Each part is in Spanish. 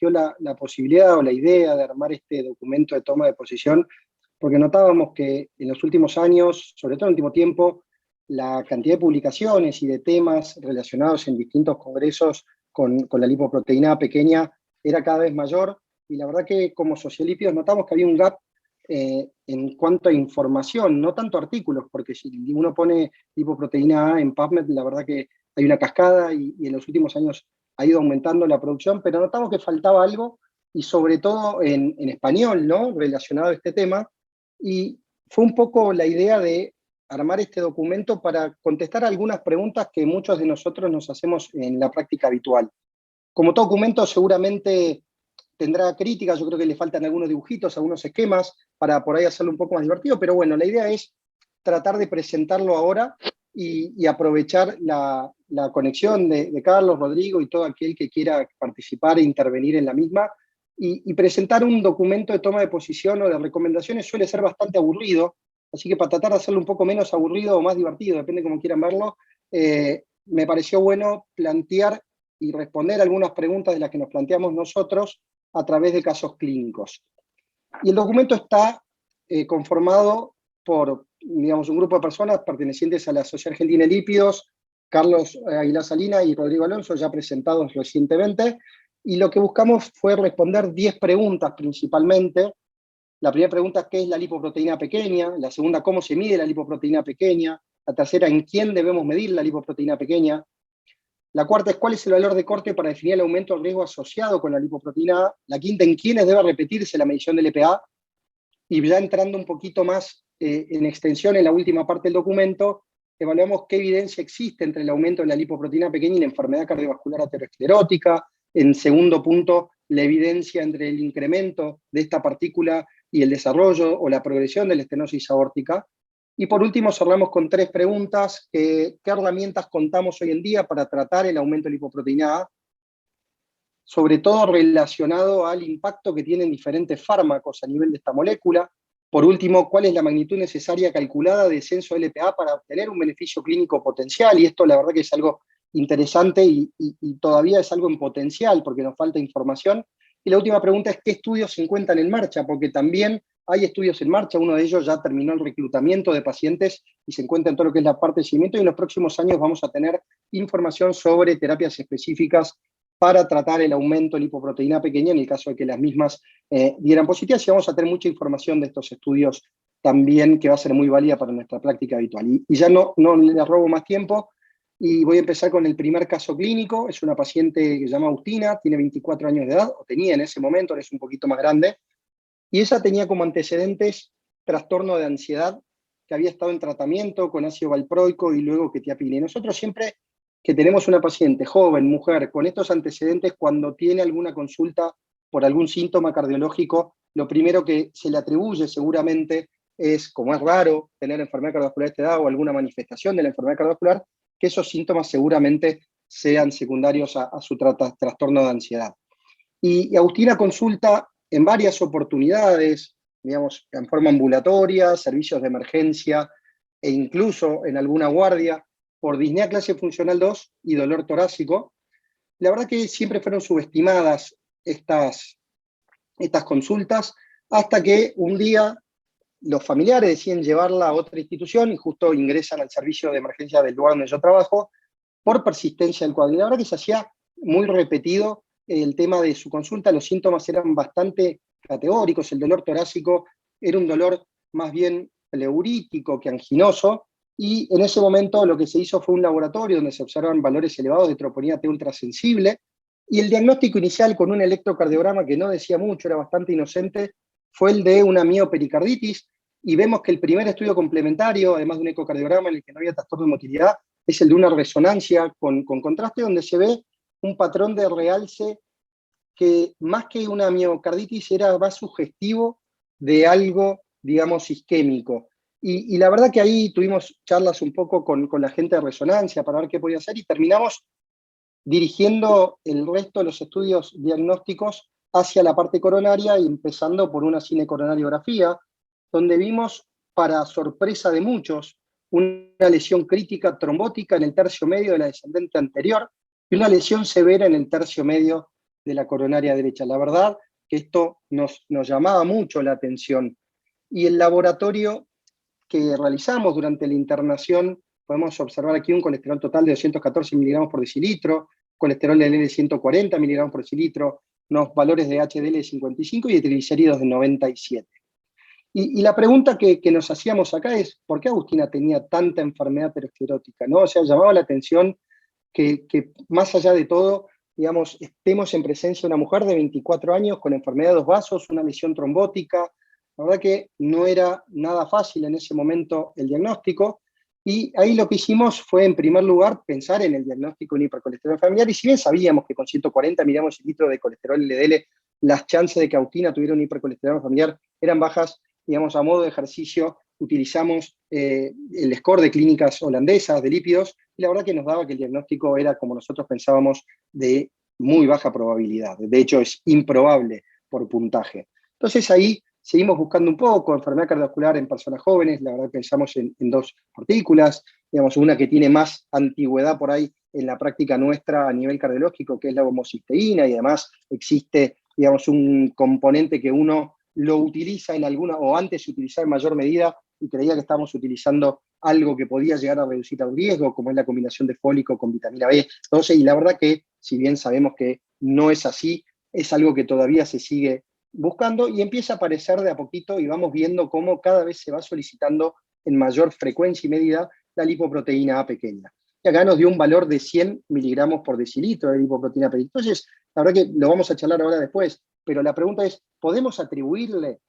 surgió la posibilidad o la idea de armar este documento de toma de posición, porque notábamos que en los últimos años, sobre todo en el último tiempo, la cantidad de publicaciones y de temas relacionados en distintos congresos con la lipoproteína pequeña era cada vez mayor, y la verdad que como sociolípidos notamos que había un gap en cuanto a información, no tanto artículos, porque si uno pone lipoproteína A en PubMed, la verdad que hay una cascada y en los últimos años ha ido aumentando la producción, pero notamos que faltaba algo, y sobre todo en español, ¿no?, relacionado a este tema, y fue un poco la idea de armar este documento para contestar algunas preguntas que muchos de nosotros nos hacemos en la práctica habitual. Como todo documento seguramente tendrá críticas, yo creo que le faltan algunos dibujitos, algunos esquemas, para por ahí hacerlo un poco más divertido, pero bueno, la idea es tratar de presentarlo ahora y aprovechar la conexión de Carlos, Rodrigo y todo aquel que quiera participar e intervenir en la misma, y presentar un documento de toma de posición o de recomendaciones suele ser bastante aburrido, así que para tratar de hacerlo un poco menos aburrido o más divertido, depende cómo quieran verlo, me pareció bueno plantear y responder algunas preguntas de las que nos planteamos nosotros a través de casos clínicos. Y el documento está conformado por, digamos, un grupo de personas pertenecientes a la Sociedad Argentina de Lípidos, Carlos Aguilar Salina y Rodrigo Alonso, ya presentados recientemente, y lo que buscamos fue responder 10 preguntas principalmente. La primera pregunta, ¿qué es la lipoproteína pequeña? La segunda, ¿cómo se mide la lipoproteína pequeña? La tercera, ¿en quién debemos medir la lipoproteína pequeña? La cuarta es cuál es el valor de corte para definir el aumento del riesgo asociado con la lipoproteína A. La quinta, en quiénes debe repetirse la medición del LPA. Y ya entrando un poquito más en extensión en la última parte del documento, evaluamos qué evidencia existe entre el aumento de la lipoproteína pequeña y la enfermedad cardiovascular aterosclerótica. En segundo punto, la evidencia entre el incremento de esta partícula y el desarrollo o la progresión de la estenosis aórtica. Y por último cerramos con 3 preguntas. ¿Qué herramientas contamos hoy en día para tratar el aumento de lipoproteína A? Sobre todo relacionado al impacto que tienen diferentes fármacos a nivel de esta molécula. Por último, ¿cuál es la magnitud necesaria calculada de descenso de LPA para obtener un beneficio clínico potencial? Y esto la verdad que es algo interesante y todavía es algo en potencial porque nos falta información. Y la última pregunta es, ¿qué estudios se encuentran en marcha? Porque también hay estudios en marcha, uno de ellos ya terminó el reclutamiento de pacientes y se encuentra en todo lo que es la parte de seguimiento, y en los próximos años vamos a tener información sobre terapias específicas para tratar el aumento de lipoproteína pequeña en el caso de que las mismas dieran positivas, y vamos a tener mucha información de estos estudios también que va a ser muy válida para nuestra práctica habitual. Y ya no les robo más tiempo, y voy a empezar con el primer caso clínico. Es una paciente que se llama Agustina, tiene 24 años de edad, o tenía en ese momento, ahora es un poquito más grande, y ella tenía como antecedentes trastorno de ansiedad, que había estado en tratamiento con ácido valproico y luego quetiapina. Y nosotros siempre que tenemos una paciente joven, mujer, con estos antecedentes, cuando tiene alguna consulta por algún síntoma cardiológico, lo primero que se le atribuye seguramente es, como es raro tener enfermedad cardiovascular de esta edad o alguna manifestación de la enfermedad cardiovascular, que esos síntomas seguramente sean secundarios a su trastorno de ansiedad. Y Agustina consulta en varias oportunidades, digamos, en forma ambulatoria, servicios de emergencia e incluso en alguna guardia, por disnea clase funcional 2 y dolor torácico. La verdad que siempre fueron subestimadas estas consultas, hasta que un día los familiares deciden llevarla a otra institución y justo ingresan al servicio de emergencia del lugar donde yo trabajo por persistencia del cuadro. Y la verdad que se hacía muy repetido el tema de su consulta, los síntomas eran bastante categóricos, el dolor torácico era un dolor más bien pleurítico que anginoso, y en ese momento lo que se hizo fue un laboratorio donde se observan valores elevados de troponina T ultrasensible, y el diagnóstico inicial con un electrocardiograma que no decía mucho, era bastante inocente, fue el de una miopericarditis, y vemos que el primer estudio complementario, además de un ecocardiograma en el que no había trastorno de motilidad, es el de una resonancia con contraste, donde se ve un patrón de realce que más que una miocarditis era más sugestivo de algo, digamos, isquémico. Y la verdad que ahí tuvimos charlas un poco con la gente de resonancia para ver qué podía hacer, y terminamos dirigiendo el resto de los estudios diagnósticos hacia la parte coronaria, y empezando por una cinecoronariografía, donde vimos, para sorpresa de muchos, una lesión crítica trombótica en el tercio medio de la descendente anterior y una lesión severa en el tercio medio de la coronaria derecha. La verdad que esto nos llamaba mucho la atención. Y el laboratorio que realizamos durante la internación, podemos observar aquí un colesterol total de 214 miligramos por decilitro, colesterol de LDL 140 miligramos por decilitro, unos valores de HDL de 55 y de triglicéridos de 97. Y la pregunta que nos hacíamos acá es, ¿por qué Agustina tenía tanta enfermedad aterosclerótica? ¿No? O sea, llamaba la atención que más allá de todo, digamos, estemos en presencia de una mujer de 24 años con enfermedad de dos vasos, una lesión trombótica. La verdad que no era nada fácil en ese momento el diagnóstico, y ahí lo que hicimos fue, en primer lugar, pensar en el diagnóstico de un hipercolesterol familiar, y si bien sabíamos que con 140 miligramos de litro de colesterol LDL, las chances de que Agustina tuviera un hipercolesterol familiar eran bajas, digamos, a modo de ejercicio, utilizamos el score de clínicas holandesas de lípidos, y la verdad que nos daba que el diagnóstico era, como nosotros pensábamos, de muy baja probabilidad. De hecho, es improbable por puntaje. Entonces ahí seguimos buscando un poco enfermedad cardiovascular en personas jóvenes. La verdad pensamos en dos partículas, digamos, una que tiene más antigüedad por ahí en la práctica nuestra a nivel cardiológico, que es la homocisteína, y además existe, digamos, un componente que uno lo utiliza en alguna, o antes se utilizaba en mayor medida, y creía que estábamos utilizando algo que podía llegar a reducir el riesgo, como es la combinación de fólico con vitamina B12, y la verdad que, si bien sabemos que no es así, es algo que todavía se sigue buscando, y empieza a aparecer de a poquito, y vamos viendo cómo cada vez se va solicitando en mayor frecuencia y medida la lipoproteína A pequeña. Y acá nos dio un valor de 100 miligramos por decilitro de lipoproteína pequeña. Entonces, la verdad que lo vamos a charlar ahora después, pero la pregunta es, ¿podemos atribuirle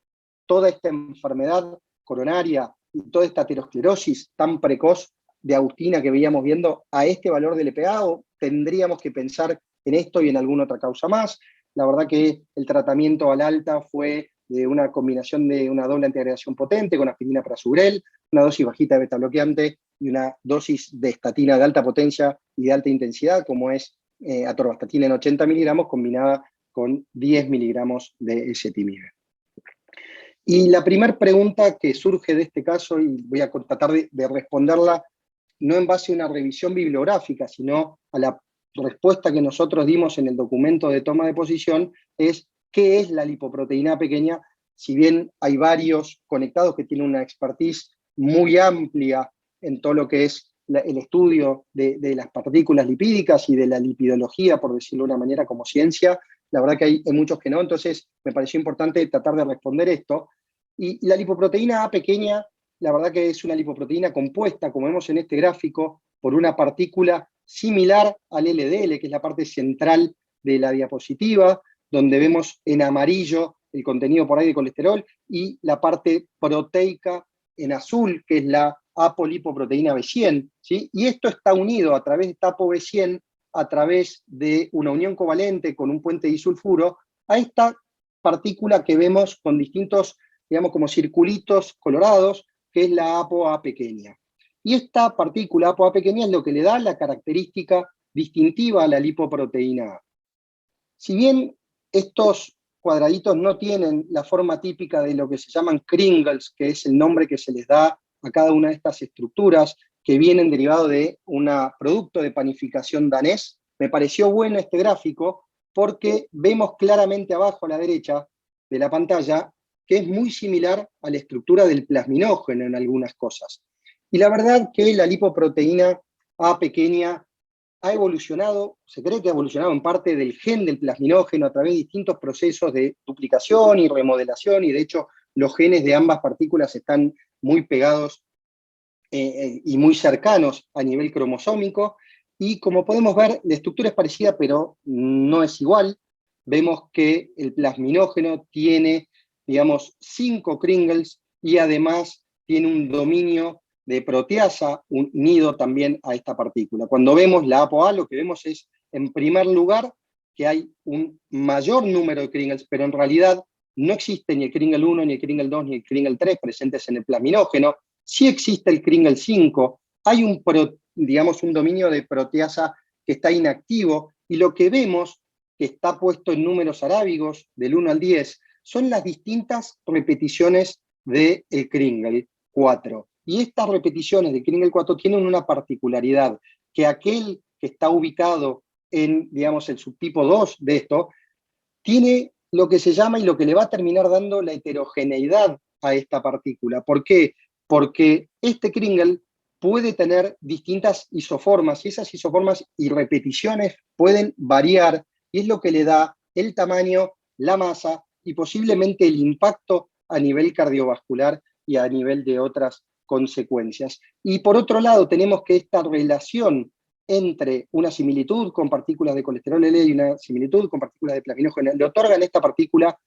toda esta enfermedad coronaria y toda esta aterosclerosis tan precoz de Agustina que veíamos viendo a este valor del LPA, o tendríamos que pensar en esto y en alguna otra causa más? La verdad que el tratamiento al alta fue de una combinación de una doble antiagregación potente con aspirina prasugrel, una dosis bajita de beta bloqueante y una dosis de estatina de alta potencia y de alta intensidad, como es atorvastatina en 80 miligramos combinada con 10 miligramos de ezetimibe. Y la primera pregunta que surge de este caso, y voy a tratar de responderla no en base a una revisión bibliográfica, sino a la respuesta que nosotros dimos en el documento de toma de posición, es ¿qué es la lipoproteína pequeña? Si bien hay varios conectados que tienen una expertise muy amplia en todo lo que es el estudio de las partículas lipídicas y de la lipidología, por decirlo de una manera, como ciencia, la verdad que hay muchos que no, entonces me pareció importante tratar de responder esto. Y la lipoproteína A pequeña, la verdad que es una lipoproteína compuesta, como vemos en este gráfico, por una partícula similar al LDL, que es la parte central de la diapositiva, donde vemos en amarillo el contenido por ahí de colesterol, y la parte proteica en azul, que es la apolipoproteína B100, ¿sí? Y esto está unido a través de esta ApoB100, a través de una unión covalente con un puente disulfuro, a esta partícula que vemos con distintos, digamos, como circulitos colorados, que es la ApoA pequeña. Y esta partícula ApoA pequeña es lo que le da la característica distintiva a la lipoproteína A. Si bien estos cuadraditos no tienen la forma típica de lo que se llaman Kringles, que es el nombre que se les da a cada una de estas estructuras, que vienen derivados de un producto de panificación danés, me pareció bueno este gráfico porque vemos claramente abajo a la derecha de la pantalla que es muy similar a la estructura del plasminógeno en algunas cosas. Y la verdad que la lipoproteína A pequeña ha evolucionado, se cree que ha evolucionado en parte del gen del plasminógeno a través de distintos procesos de duplicación y remodelación, y de hecho los genes de ambas partículas están muy pegados y muy cercanos a nivel cromosómico, y como podemos ver, la estructura es parecida, pero no es igual. Vemos que el plasminógeno tiene, digamos, 5 Kringles, y además tiene un dominio de proteasa unido también a esta partícula. Cuando vemos la ApoA, lo que vemos es, en primer lugar, que hay un mayor número de Kringles, pero en realidad no existe ni el Kringle 1, ni el Kringle 2, ni el Kringle 3 presentes en el plasminógeno. Sí existe el Kringle 5, hay un dominio de proteasa que está inactivo, y lo que vemos, que está puesto en números arábigos del 1 al 10, son las distintas repeticiones del Kringle 4. Y estas repeticiones de Kringle 4 tienen una particularidad, que aquel que está ubicado en, digamos, el subtipo 2 de esto, tiene lo que se llama y lo que le va a terminar dando la heterogeneidad a esta partícula. ¿Por qué? Porque este Kringle puede tener distintas isoformas, y esas isoformas y repeticiones pueden variar, y es lo que le da el tamaño, la masa y posiblemente el impacto a nivel cardiovascular y a nivel de otras consecuencias. Y por otro lado, tenemos que esta relación entre una similitud con partículas de colesterol L y una similitud con partículas de plaquenógeno le otorgan a esta partícula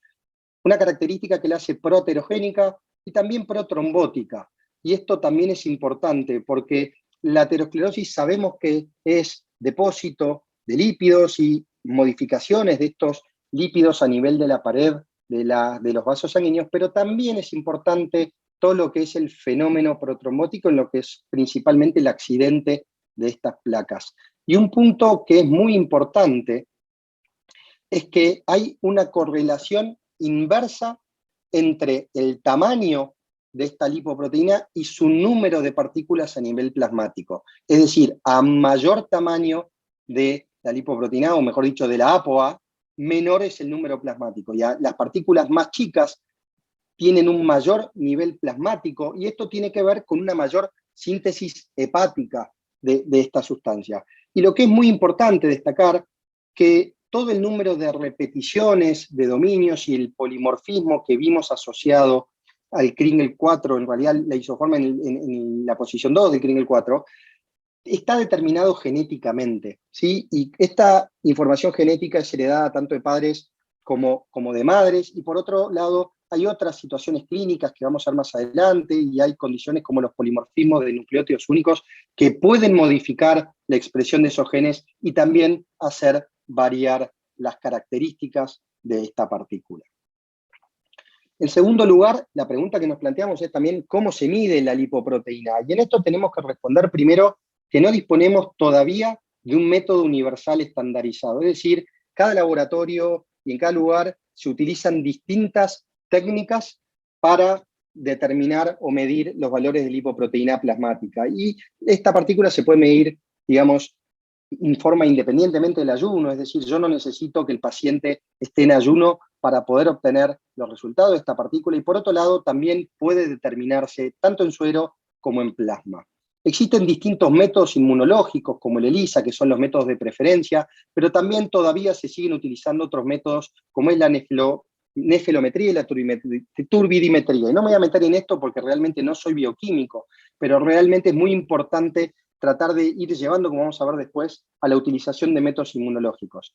una característica que la hace proaterogénica y también protrombótica. Y esto también es importante porque la aterosclerosis sabemos que es depósito de lípidos y modificaciones de estos lípidos a nivel de la pared de los vasos sanguíneos, pero también es importante todo lo que es el fenómeno protrombótico, en lo que es principalmente el accidente de estas placas. Y un punto que es muy importante es que hay una correlación inversa entre el tamaño de esta lipoproteína y su número de partículas a nivel plasmático. Es decir, a mayor tamaño de la lipoproteína, o mejor dicho, de la ApoA, menor es el número plasmático. Y las partículas más chicas tienen un mayor nivel plasmático, y esto tiene que ver con una mayor síntesis hepática de esta sustancia. Y lo que es muy importante destacar, que todo el número de repeticiones de dominios y el polimorfismo que vimos asociado al Kringle 4, en realidad la isoforma en la posición 2 del Kringle 4, está determinado genéticamente, ¿sí? Y esta información genética es heredada tanto de padres como de madres, y por otro lado hay otras situaciones clínicas que vamos a ver más adelante, y hay condiciones como los polimorfismos de nucleótidos únicos que pueden modificar la expresión de esos genes y también hacer variar las características de esta partícula. En segundo lugar, la pregunta que nos planteamos es también cómo se mide la lipoproteína. Y en esto tenemos que responder primero que no disponemos todavía de un método universal estandarizado. Es decir, cada laboratorio y en cada lugar se utilizan distintas técnicas para determinar o medir los valores de lipoproteína plasmática. Y esta partícula se puede medir, digamos, informa independientemente del ayuno, es decir, yo no necesito que el paciente esté en ayuno para poder obtener los resultados de esta partícula, y por otro lado también puede determinarse tanto en suero como en plasma. Existen distintos métodos inmunológicos como el ELISA, que son los métodos de preferencia, pero también todavía se siguen utilizando otros métodos como es la nefelometría y la turbidimetría. Y no me voy a meter en esto porque realmente no soy bioquímico, pero realmente es muy importante tratar de ir llevando, como vamos a ver después, a la utilización de métodos inmunológicos.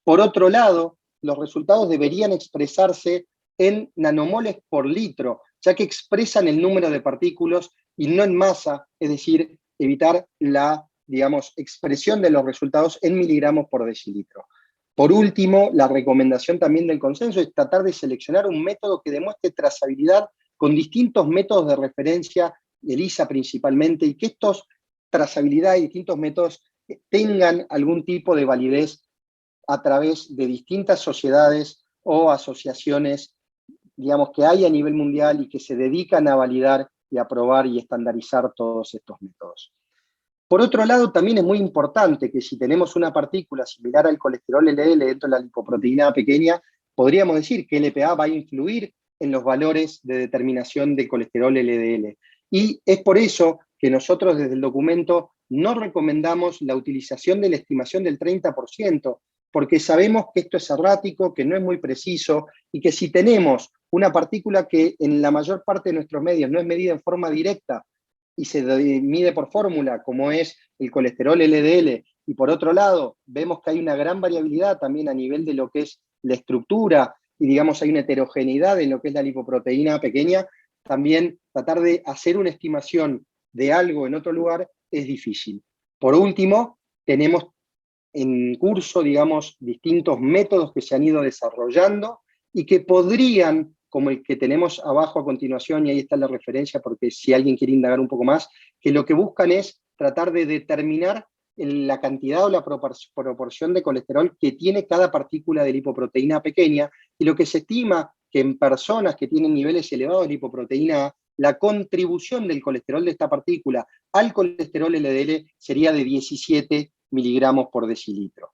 Por otro lado, los resultados deberían expresarse en nanomoles por litro, ya que expresan el número de partículas y no en masa, es decir, evitar la, digamos, expresión de los resultados en miligramos por decilitro. Por último, la recomendación también del consenso es tratar de seleccionar un método que demuestre trazabilidad con distintos métodos de referencia, ELISA principalmente, y que estos trazabilidad y distintos métodos tengan algún tipo de validez a través de distintas sociedades o asociaciones, digamos, que hay a nivel mundial y que se dedican a validar y aprobar y estandarizar todos estos métodos. Por otro lado, también es muy importante que si tenemos una partícula similar al colesterol LDL dentro de la lipoproteína pequeña, podríamos decir que LPA va a influir en los valores de determinación de colesterol LDL. Y es por eso que nosotros desde el documento no recomendamos la utilización de la estimación del 30%, porque sabemos que esto es errático, que no es muy preciso, y que si tenemos una partícula que en la mayor parte de nuestros medios no es medida en forma directa y se mide por fórmula, como es el colesterol LDL, y por otro lado vemos que hay una gran variabilidad también a nivel de lo que es la estructura, y digamos hay una heterogeneidad en lo que es la lipoproteína pequeña, también tratar de hacer una estimación de algo en otro lugar es difícil. Por último, tenemos en curso, digamos, distintos métodos que se han ido desarrollando y que podrían, como el que tenemos abajo a continuación, y ahí está la referencia porque si alguien quiere indagar un poco más, que lo que buscan es tratar de determinar la cantidad o la proporción de colesterol que tiene cada partícula de lipoproteína pequeña, y lo que se estima que en personas que tienen niveles elevados de lipoproteína A, la contribución del colesterol de esta partícula al colesterol LDL sería de 17 miligramos por decilitro.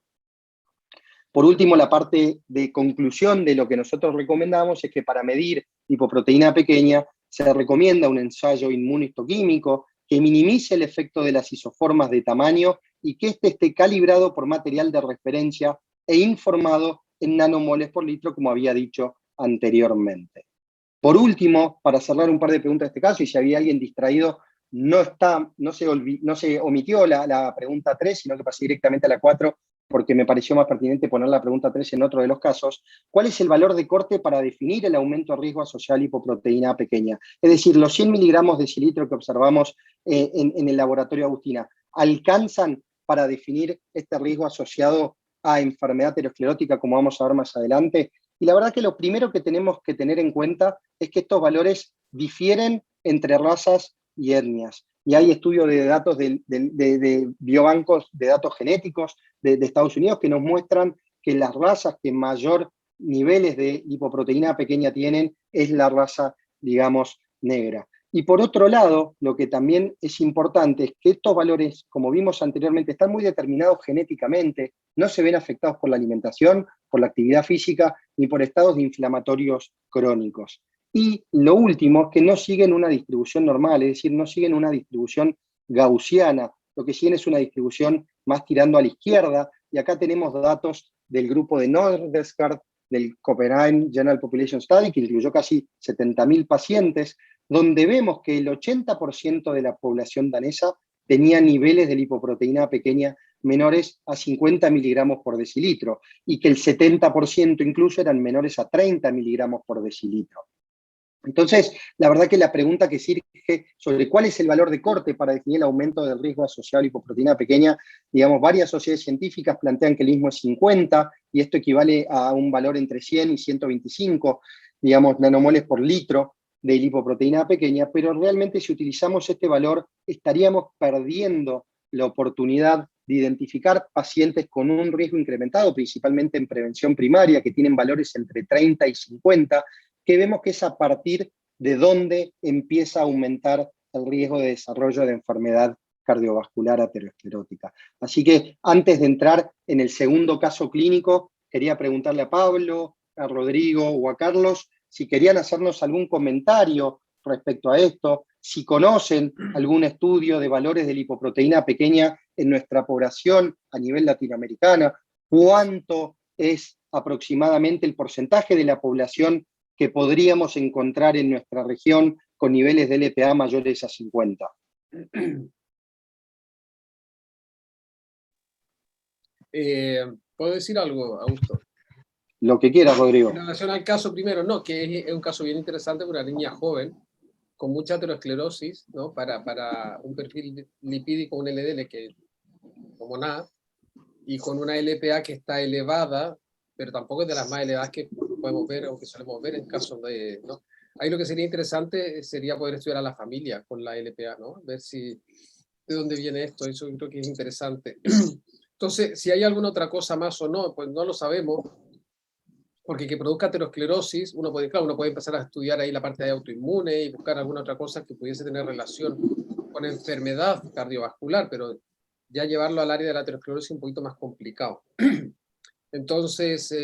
Por último, la parte de conclusión de lo que nosotros recomendamos es que para medir lipoproteína pequeña se recomienda un ensayo inmunohistoquímico que minimice el efecto de las isoformas de tamaño y que éste esté calibrado por material de referencia e informado en nanomoles por litro, como había dicho anteriormente. Por último, para cerrar un par de preguntas de este caso, y si había alguien distraído, no se omitió la pregunta 3, sino que pasé directamente a la 4, porque me pareció más pertinente poner la pregunta 3 en otro de los casos. ¿Cuál es el valor de corte para definir el aumento de riesgo asociado a lipoproteína pequeña? Es decir, los 100 miligramos de decilitro que observamos en el laboratorio Agustina, ¿alcanzan para definir este riesgo asociado a enfermedad aterosclerótica, como vamos a ver más adelante? Y la verdad que lo primero que tenemos que tener en cuenta es que estos valores difieren entre razas y etnias. Y hay estudios de datos de biobancos de datos genéticos de Estados Unidos que nos muestran que las razas que mayor niveles de lipoproteína pequeña tienen es la raza, digamos, negra. Y por otro lado, lo que también es importante es que estos valores, como vimos anteriormente, están muy determinados genéticamente, no se ven afectados por la alimentación, por la actividad física, ni por estados inflamatorios crónicos. Y lo último es que no siguen una distribución normal, es decir, no siguen una distribución gaussiana, lo que siguen es una distribución más tirando a la izquierda, y acá tenemos datos del grupo de Nordestgaard, del Copenhagen General Population Study, que incluyó casi 70.000 pacientes, donde vemos que el 80% de la población danesa tenía niveles de lipoproteína pequeña menores a 50 miligramos por decilitro, y que el 70% incluso eran menores a 30 miligramos por decilitro. Entonces, la verdad que la pregunta que surge sobre cuál es el valor de corte para definir el aumento del riesgo asociado a lipoproteína pequeña, digamos, varias sociedades científicas plantean que el mismo es 50, y esto equivale a un valor entre 100 y 125, digamos, nanomoles por litro de lipoproteína pequeña, pero realmente si utilizamos este valor estaríamos perdiendo la oportunidad de identificar pacientes con un riesgo incrementado, principalmente en prevención primaria, que tienen valores entre 30 y 50, que vemos que es a partir de donde empieza a aumentar el riesgo de desarrollo de enfermedad cardiovascular aterosclerótica. Así que antes de entrar en el segundo caso clínico, quería preguntarle a Pablo, a Rodrigo o a Carlos si querían hacernos algún comentario respecto a esto, si conocen algún estudio de valores de lipoproteína pequeña en nuestra población a nivel latinoamericana, cuánto es aproximadamente el porcentaje de la población que podríamos encontrar en nuestra región con niveles de LPA mayores a 50. ¿Puedo decir algo, Augusto? Lo que quiera, Rodrigo. En relación al caso primero, no, que es un caso bien interesante por una niña joven con mucha aterosclerosis, ¿no? Para un perfil lipídico, un LDL que como nada, y con una LPA que está elevada, pero tampoco es de las más elevadas que podemos ver o que solemos ver en casos de, ¿no? Ahí lo que sería interesante sería poder estudiar a la familia con la LPA, ¿no? Ver si, de dónde viene esto, eso creo que es interesante. Entonces, si hay alguna otra cosa más o no, pues no lo sabemos, porque que produzca aterosclerosis, uno puede empezar a estudiar ahí la parte de autoinmune y buscar alguna otra cosa que pudiese tener relación con enfermedad cardiovascular, pero ya llevarlo al área de la aterosclerosis es un poquito más complicado. Entonces,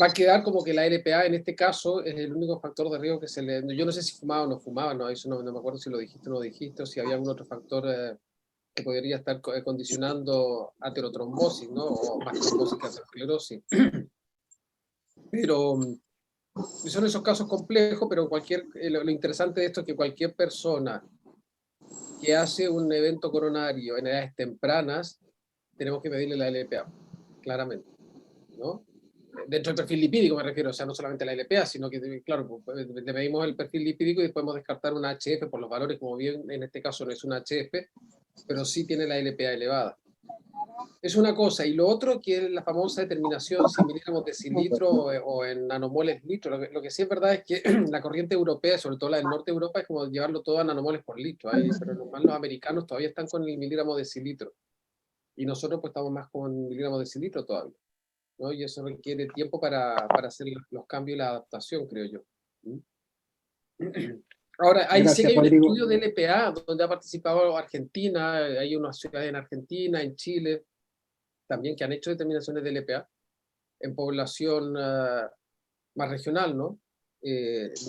va a quedar como que la LPA en este caso es el único factor de riesgo que se le... Yo no sé si fumaba o no fumaba, no, eso no me acuerdo si lo dijiste o no dijiste, o si había algún otro factor que podría estar condicionando aterotrombosis, ¿no? O más trombosis que aterosclerosis. Pero son esos casos complejos, pero lo interesante de esto es que cualquier persona que hace un evento coronario en edades tempranas, tenemos que medirle la LPA, claramente, ¿no? Dentro del perfil lipídico me refiero, o sea, no solamente la LPA, sino que, claro, le medimos el perfil lipídico y podemos descartar una HF por los valores, como bien en este caso no es una HF, pero sí tiene la LPA elevada. Es una cosa, y lo otro que es la famosa determinación si miligramos de cilitro o en nanomoles litro. Lo que sí es verdad es que la corriente europea, sobre todo la del norte de Europa, es como llevarlo todo a nanomoles por litro, pero normal los americanos todavía están con el miligramo de cilitro, y nosotros pues estamos más con miligramos de cilitro todavía, ¿no? Y eso requiere tiempo para hacer los cambios y la adaptación, creo yo. Ahora, sí que hay un Rodrigo. estudio de LPA donde ha participado Argentina, hay unas ciudades en Argentina, en Chile. también que han hecho determinaciones de LPA en población más regional, ¿no?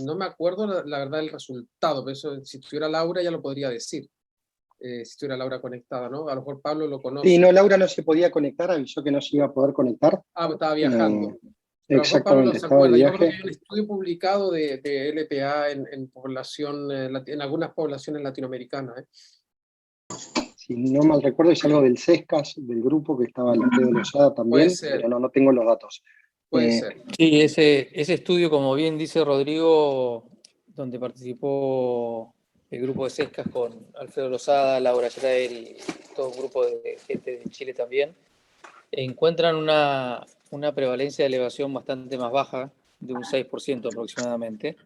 No me acuerdo la verdad el resultado, pero eso, si estuviera Laura ya lo podría decir, si estuviera Laura conectada, ¿no? A lo mejor Pablo lo Sí, conoce. no, Laura no se podía conectar, avisó que no se iba a poder conectar. Ah, estaba viajando. Pero a lo mejor Pablo no Exactamente, se estaba de acuerda. Yo me acuerdo que viaje. hay un estudio publicado de LPA en población, en algunas poblaciones latinoamericanas. Si no mal recuerdo, es algo del CESCAS, del grupo que estaba Alfredo Lozada Puede también, ser, pero no tengo los datos. puede ser. Sí, ese estudio, como bien dice Rodrigo, donde participó el grupo de Sescas con Alfredo Lozada, Laura Schraer y todo un grupo de gente de Chile también, encuentran una prevalencia de elevación bastante más baja, de un 6% aproximadamente,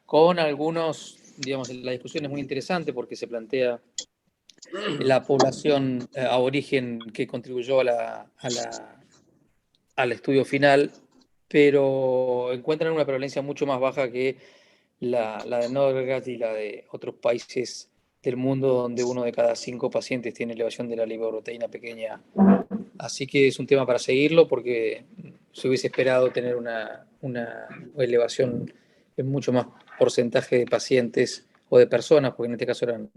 con algunos, digamos, la discusión es muy interesante porque se plantea la población aborigen que contribuyó al estudio final, pero encuentran una prevalencia mucho más baja que la de Norgat y la de otros países del mundo donde 1 de cada 5 pacientes tiene elevación de la lipoproteína pequeña. Así que es un tema para seguirlo porque se hubiese esperado tener una elevación en mucho más porcentaje de pacientes o de personas, porque en este caso eran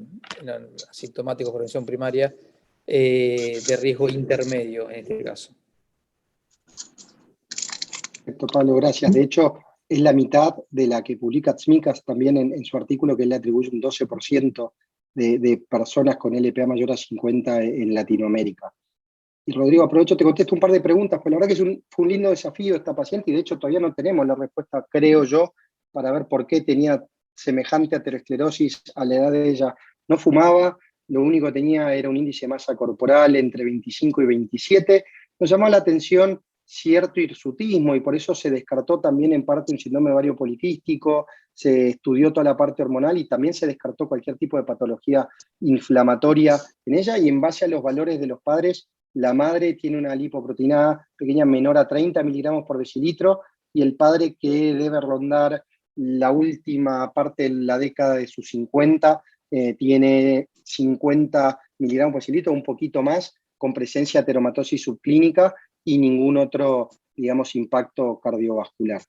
asintomáticos por prevención primaria, de riesgo intermedio en este caso. Perfecto, Pablo, gracias. De hecho, es la mitad de la que publica Tzmikas también en su artículo, que él le atribuye un 12% de personas con LPA mayor a 50 en Latinoamérica. Y Rodrigo, aprovecho, te contesto un par de preguntas, pues la verdad que fue un lindo desafío esta paciente y de hecho todavía no tenemos la respuesta, creo yo, para ver por qué tenía semejante aterosclerosis a la edad de ella. No fumaba, lo único que tenía era un índice de masa corporal entre 25 y 27. Nos llamó la atención cierto hirsutismo y por eso se descartó también en parte un síndrome ovario poliquístico, se estudió toda la parte hormonal y también se descartó cualquier tipo de patología inflamatoria en ella y en base a los valores de los padres, la madre tiene una lipoproteína A pequeña menor a 30 miligramos por decilitro y el padre, que debe rondar la última parte de la década de sus 50, tiene 50 miligramos por decilitro, un poquito más, con presencia de ateromatosis subclínica y ningún otro, digamos, impacto cardiovascular.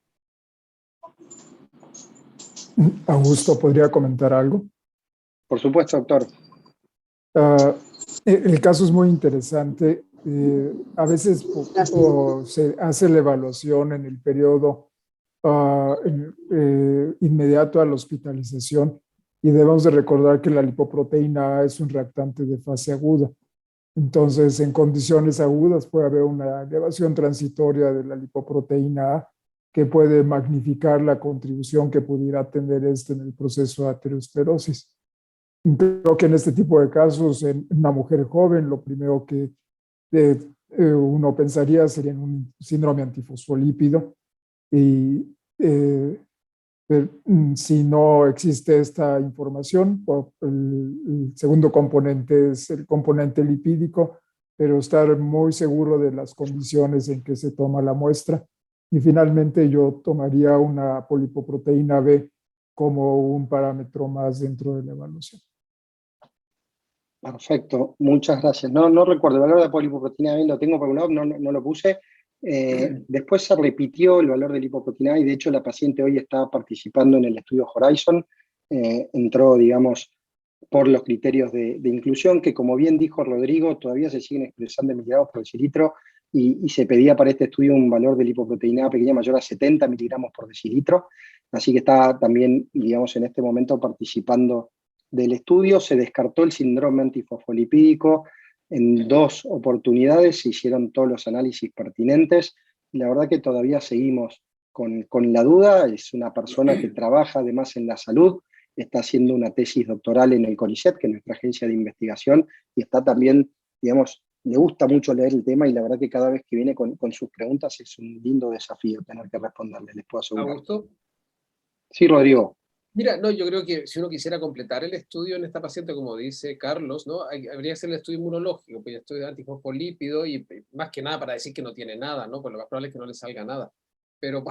Augusto, ¿podría comentar algo? Por supuesto, doctor. El caso es muy interesante. A veces se hace la evaluación en el periodo inmediato a la hospitalización y debemos de recordar que la lipoproteína A es un reactante de fase aguda. Entonces, en condiciones agudas puede haber una elevación transitoria de la lipoproteína A que puede magnificar la contribución que pudiera tener en el proceso de aterosclerosis. Creo que en este tipo de casos, en una mujer joven, lo primero que uno pensaría sería en un síndrome antifosfolípido. Y si no existe esta información, el segundo componente es el componente lipídico, pero estar muy seguro de las condiciones en que se toma la muestra. Y finalmente yo tomaría una polipoproteína B como un parámetro más dentro de la evaluación. Perfecto, muchas gracias. No recuerdo el valor de la polipoproteína B, lo tengo por un lado, no lo puse. Después se repitió el valor de la lipoproteína A y de hecho la paciente hoy está participando en el estudio Horizon. Entró, digamos, por los criterios de inclusión, que como bien dijo Rodrigo, todavía se siguen expresando en miligramos por decilitro y se pedía para este estudio un valor de lipoproteína A pequeña mayor a 70 miligramos por decilitro. Así que está también, digamos, en este momento participando del estudio. Se descartó el síndrome antifosfolipídico en 2 oportunidades, se hicieron todos los análisis pertinentes. La verdad que todavía seguimos con la duda. Es una persona que trabaja además en la salud, está haciendo una tesis doctoral en el CONICET, que es nuestra agencia de investigación, y está también, digamos, le gusta mucho leer el tema y la verdad que cada vez que viene con sus preguntas es un lindo desafío tener que responderle, les puedo asegurar. Augusto. Sí, Rodrigo. Mira, no, yo creo que si uno quisiera completar el estudio en esta paciente, como dice Carlos, ¿no? Habría que hacer el estudio inmunológico, pues el estudio de antifosfolípido y más que nada para decir que no tiene nada, ¿no? Pues lo más probable es que no le salga nada. Pero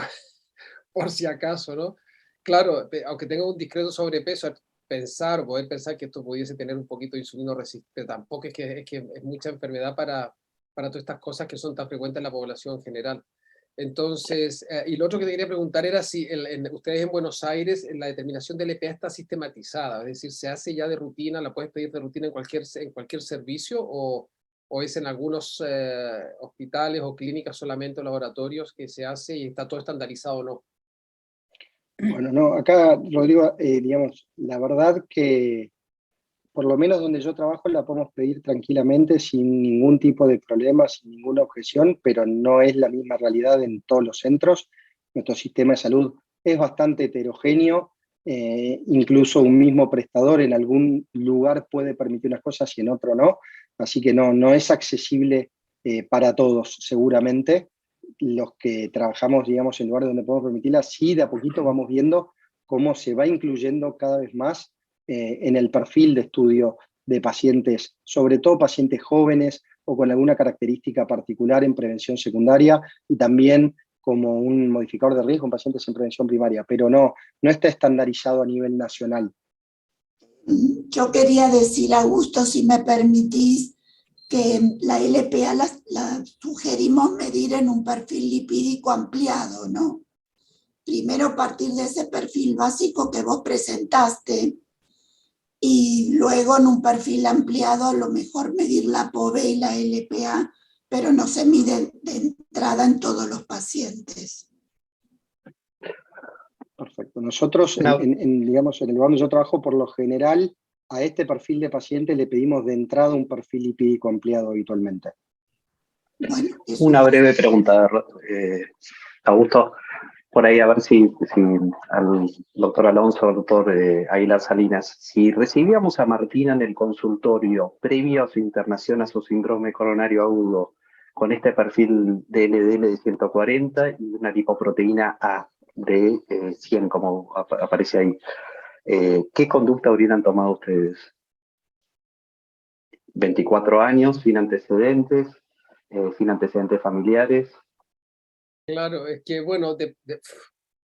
por si acaso, ¿no? Claro, aunque tenga un discreto sobrepeso, poder pensar que esto pudiese tener un poquito de insulino resistente, tampoco es que es mucha enfermedad para todas estas cosas que son tan frecuentes en la población en general. Entonces, y lo otro que te quería preguntar era si ustedes en Buenos Aires la determinación del LPA está sistematizada, es decir, ¿se hace ya de rutina, la puedes pedir de rutina en cualquier servicio o es en algunos hospitales o clínicas solamente o laboratorios que se hace y está todo estandarizado o no? Bueno, no, acá, Rodrigo, digamos, la verdad que por lo menos donde yo trabajo la podemos pedir tranquilamente sin ningún tipo de problema, sin ninguna objeción, pero no es la misma realidad en todos los centros. Nuestro sistema de salud es bastante heterogéneo, incluso un mismo prestador en algún lugar puede permitir unas cosas y en otro no, así que no es accesible para todos seguramente. Los que trabajamos, digamos, en lugares donde podemos permitirla, sí, de a poquito vamos viendo cómo se va incluyendo cada vez más en el perfil de estudio de pacientes, sobre todo pacientes jóvenes o con alguna característica particular en prevención secundaria y también como un modificador de riesgo en pacientes en prevención primaria, pero no está estandarizado a nivel nacional. Yo quería decir, Augusto, si me permitís, que la LPA la sugerimos medir en un perfil lipídico ampliado, ¿no? Primero partir de ese perfil básico que vos presentaste y luego en un perfil ampliado a lo mejor medir la POVE y la LPA, pero no se mide de entrada en todos los pacientes. Perfecto. Nosotros, digamos, en el lugar donde yo trabajo, por lo general, a este perfil de paciente le pedimos de entrada un perfil lipídico ampliado habitualmente. Bueno, una breve pregunta, Augusto, por ahí a ver si al doctor Alonso, al doctor Aguilar Salinas, si recibíamos a Martina en el consultorio previo a su internación a su síndrome coronario agudo, con este perfil de LDL de 140 y una lipoproteína A de 100, como aparece ahí, ¿qué conducta hubieran tomado ustedes? 24 años, sin antecedentes familiares. Claro, es que bueno,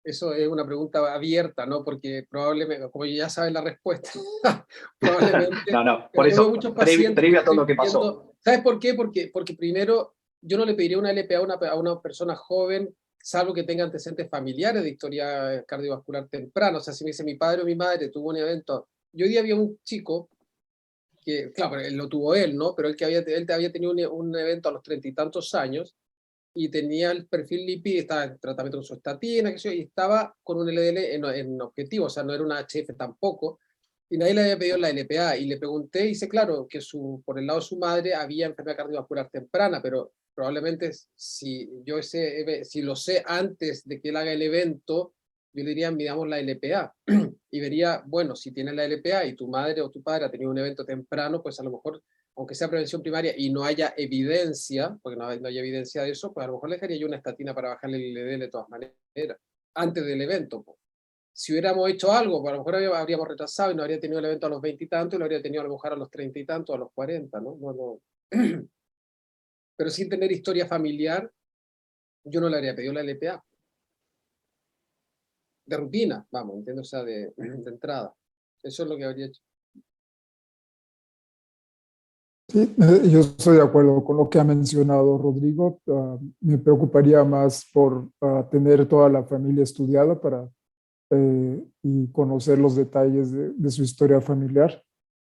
eso es una pregunta abierta, ¿no? Porque probablemente, como ya saben la respuesta, probablemente... No, por eso, previo a todo lo que pasó. ¿Sabes por qué? Porque primero, yo no le pediría una LPA a una persona joven, salvo que tenga antecedentes familiares de historia cardiovascular temprana. O sea, si me dice mi padre o mi madre tuvo un evento... Yo hoy día había un chico que, claro, lo tuvo él, ¿no? Pero él había tenido un evento a los 30 y tantos años, y tenía el perfil lipídico, estaba en tratamiento con su estatina, y estaba con un LDL en objetivo, o sea, no era una HF tampoco, y nadie le había pedido la LPA, y le pregunté, y dice, claro, que por el lado de su madre había enfermedad cardiovascular temprana, pero probablemente si lo sé antes de que él haga el evento, yo le diría, miramos la LPA, y vería, bueno, si tienes la LPA y tu madre o tu padre ha tenido un evento temprano, pues a lo mejor aunque sea prevención primaria y no haya evidencia, porque no hay evidencia de eso, pues a lo mejor le dejaría yo una estatina para bajarle el LDL de todas maneras, antes del evento. Pues. Si hubiéramos hecho algo, pues a lo mejor habríamos retrasado y no habría tenido el evento a los 20 y tantos, y lo habría tenido a lo mejor a los 30 y tantos, a los 40, ¿no? Pero sin tener historia familiar, yo no le habría pedido la LPA. De rutina, vamos, entiendo, o sea, de entrada. Eso es lo que habría hecho. Sí, yo estoy de acuerdo con lo que ha mencionado Rodrigo. Me preocuparía más por tener toda la familia estudiada y conocer los detalles de su historia familiar.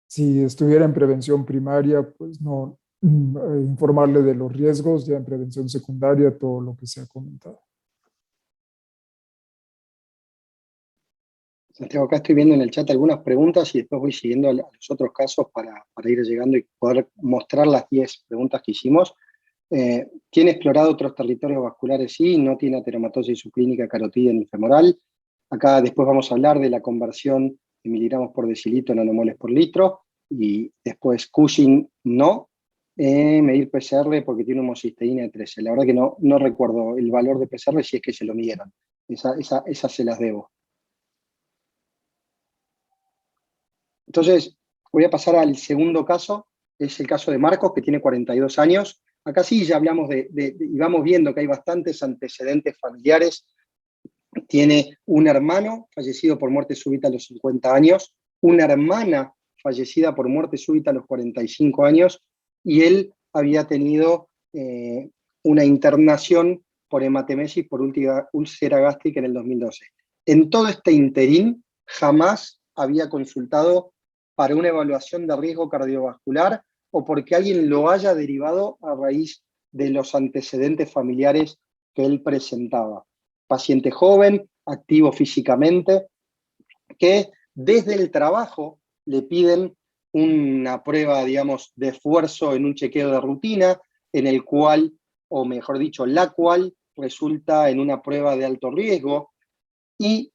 Si estuviera en prevención primaria, pues no informarle de los riesgos, ya en prevención secundaria, todo lo que se ha comentado. Santiago, acá estoy viendo en el chat algunas preguntas y después voy siguiendo a los otros casos para ir llegando y poder mostrar las 10 preguntas que hicimos. ¿Tiene explorado otros territorios vasculares? Sí, no tiene ateromatosis subclínica carotídea ni femoral. Acá después vamos a hablar de la conversión de miligramos por decilitro en nanomoles por litro. Y después Cushing no. Medir PCR porque tiene homocisteína de 13. La verdad que no recuerdo el valor de PCR si es que se lo midieron. Esas se las debo. Entonces, voy a pasar al segundo caso, es el caso de Marcos, que tiene 42 años. Acá sí ya hablamos y vamos viendo que hay bastantes antecedentes familiares. Tiene un hermano fallecido por muerte súbita a los 50 años, una hermana fallecida por muerte súbita a los 45 años, y él había tenido una internación por hematemesis por úlcera gástrica en el 2012. En todo este interín jamás había consultado para una evaluación de riesgo cardiovascular o porque alguien lo haya derivado a raíz de los antecedentes familiares que él presentaba. Paciente joven, activo físicamente, que desde el trabajo le piden una prueba, digamos, de esfuerzo en un chequeo de rutina, en el cual, o mejor dicho, la cual resulta en una prueba de alto riesgo, y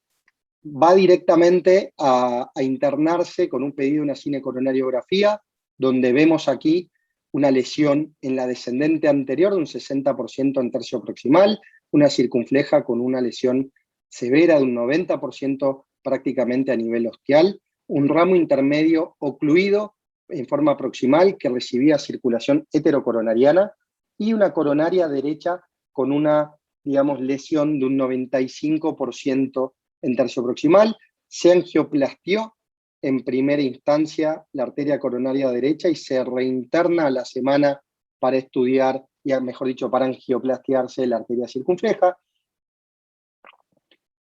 va directamente a internarse con un pedido de una cinecoronariografía, donde vemos aquí una lesión en la descendente anterior de un 60% en tercio proximal, una circunfleja con una lesión severa de un 90% prácticamente a nivel ostial, un ramo intermedio ocluido en forma proximal que recibía circulación heterocoronariana y una coronaria derecha con una, digamos, lesión de un 95% en tercio proximal. Se angioplastió en primera instancia la arteria coronaria derecha y se reinterna a la semana para estudiar, y mejor dicho, para angioplastiarse la arteria circunfleja.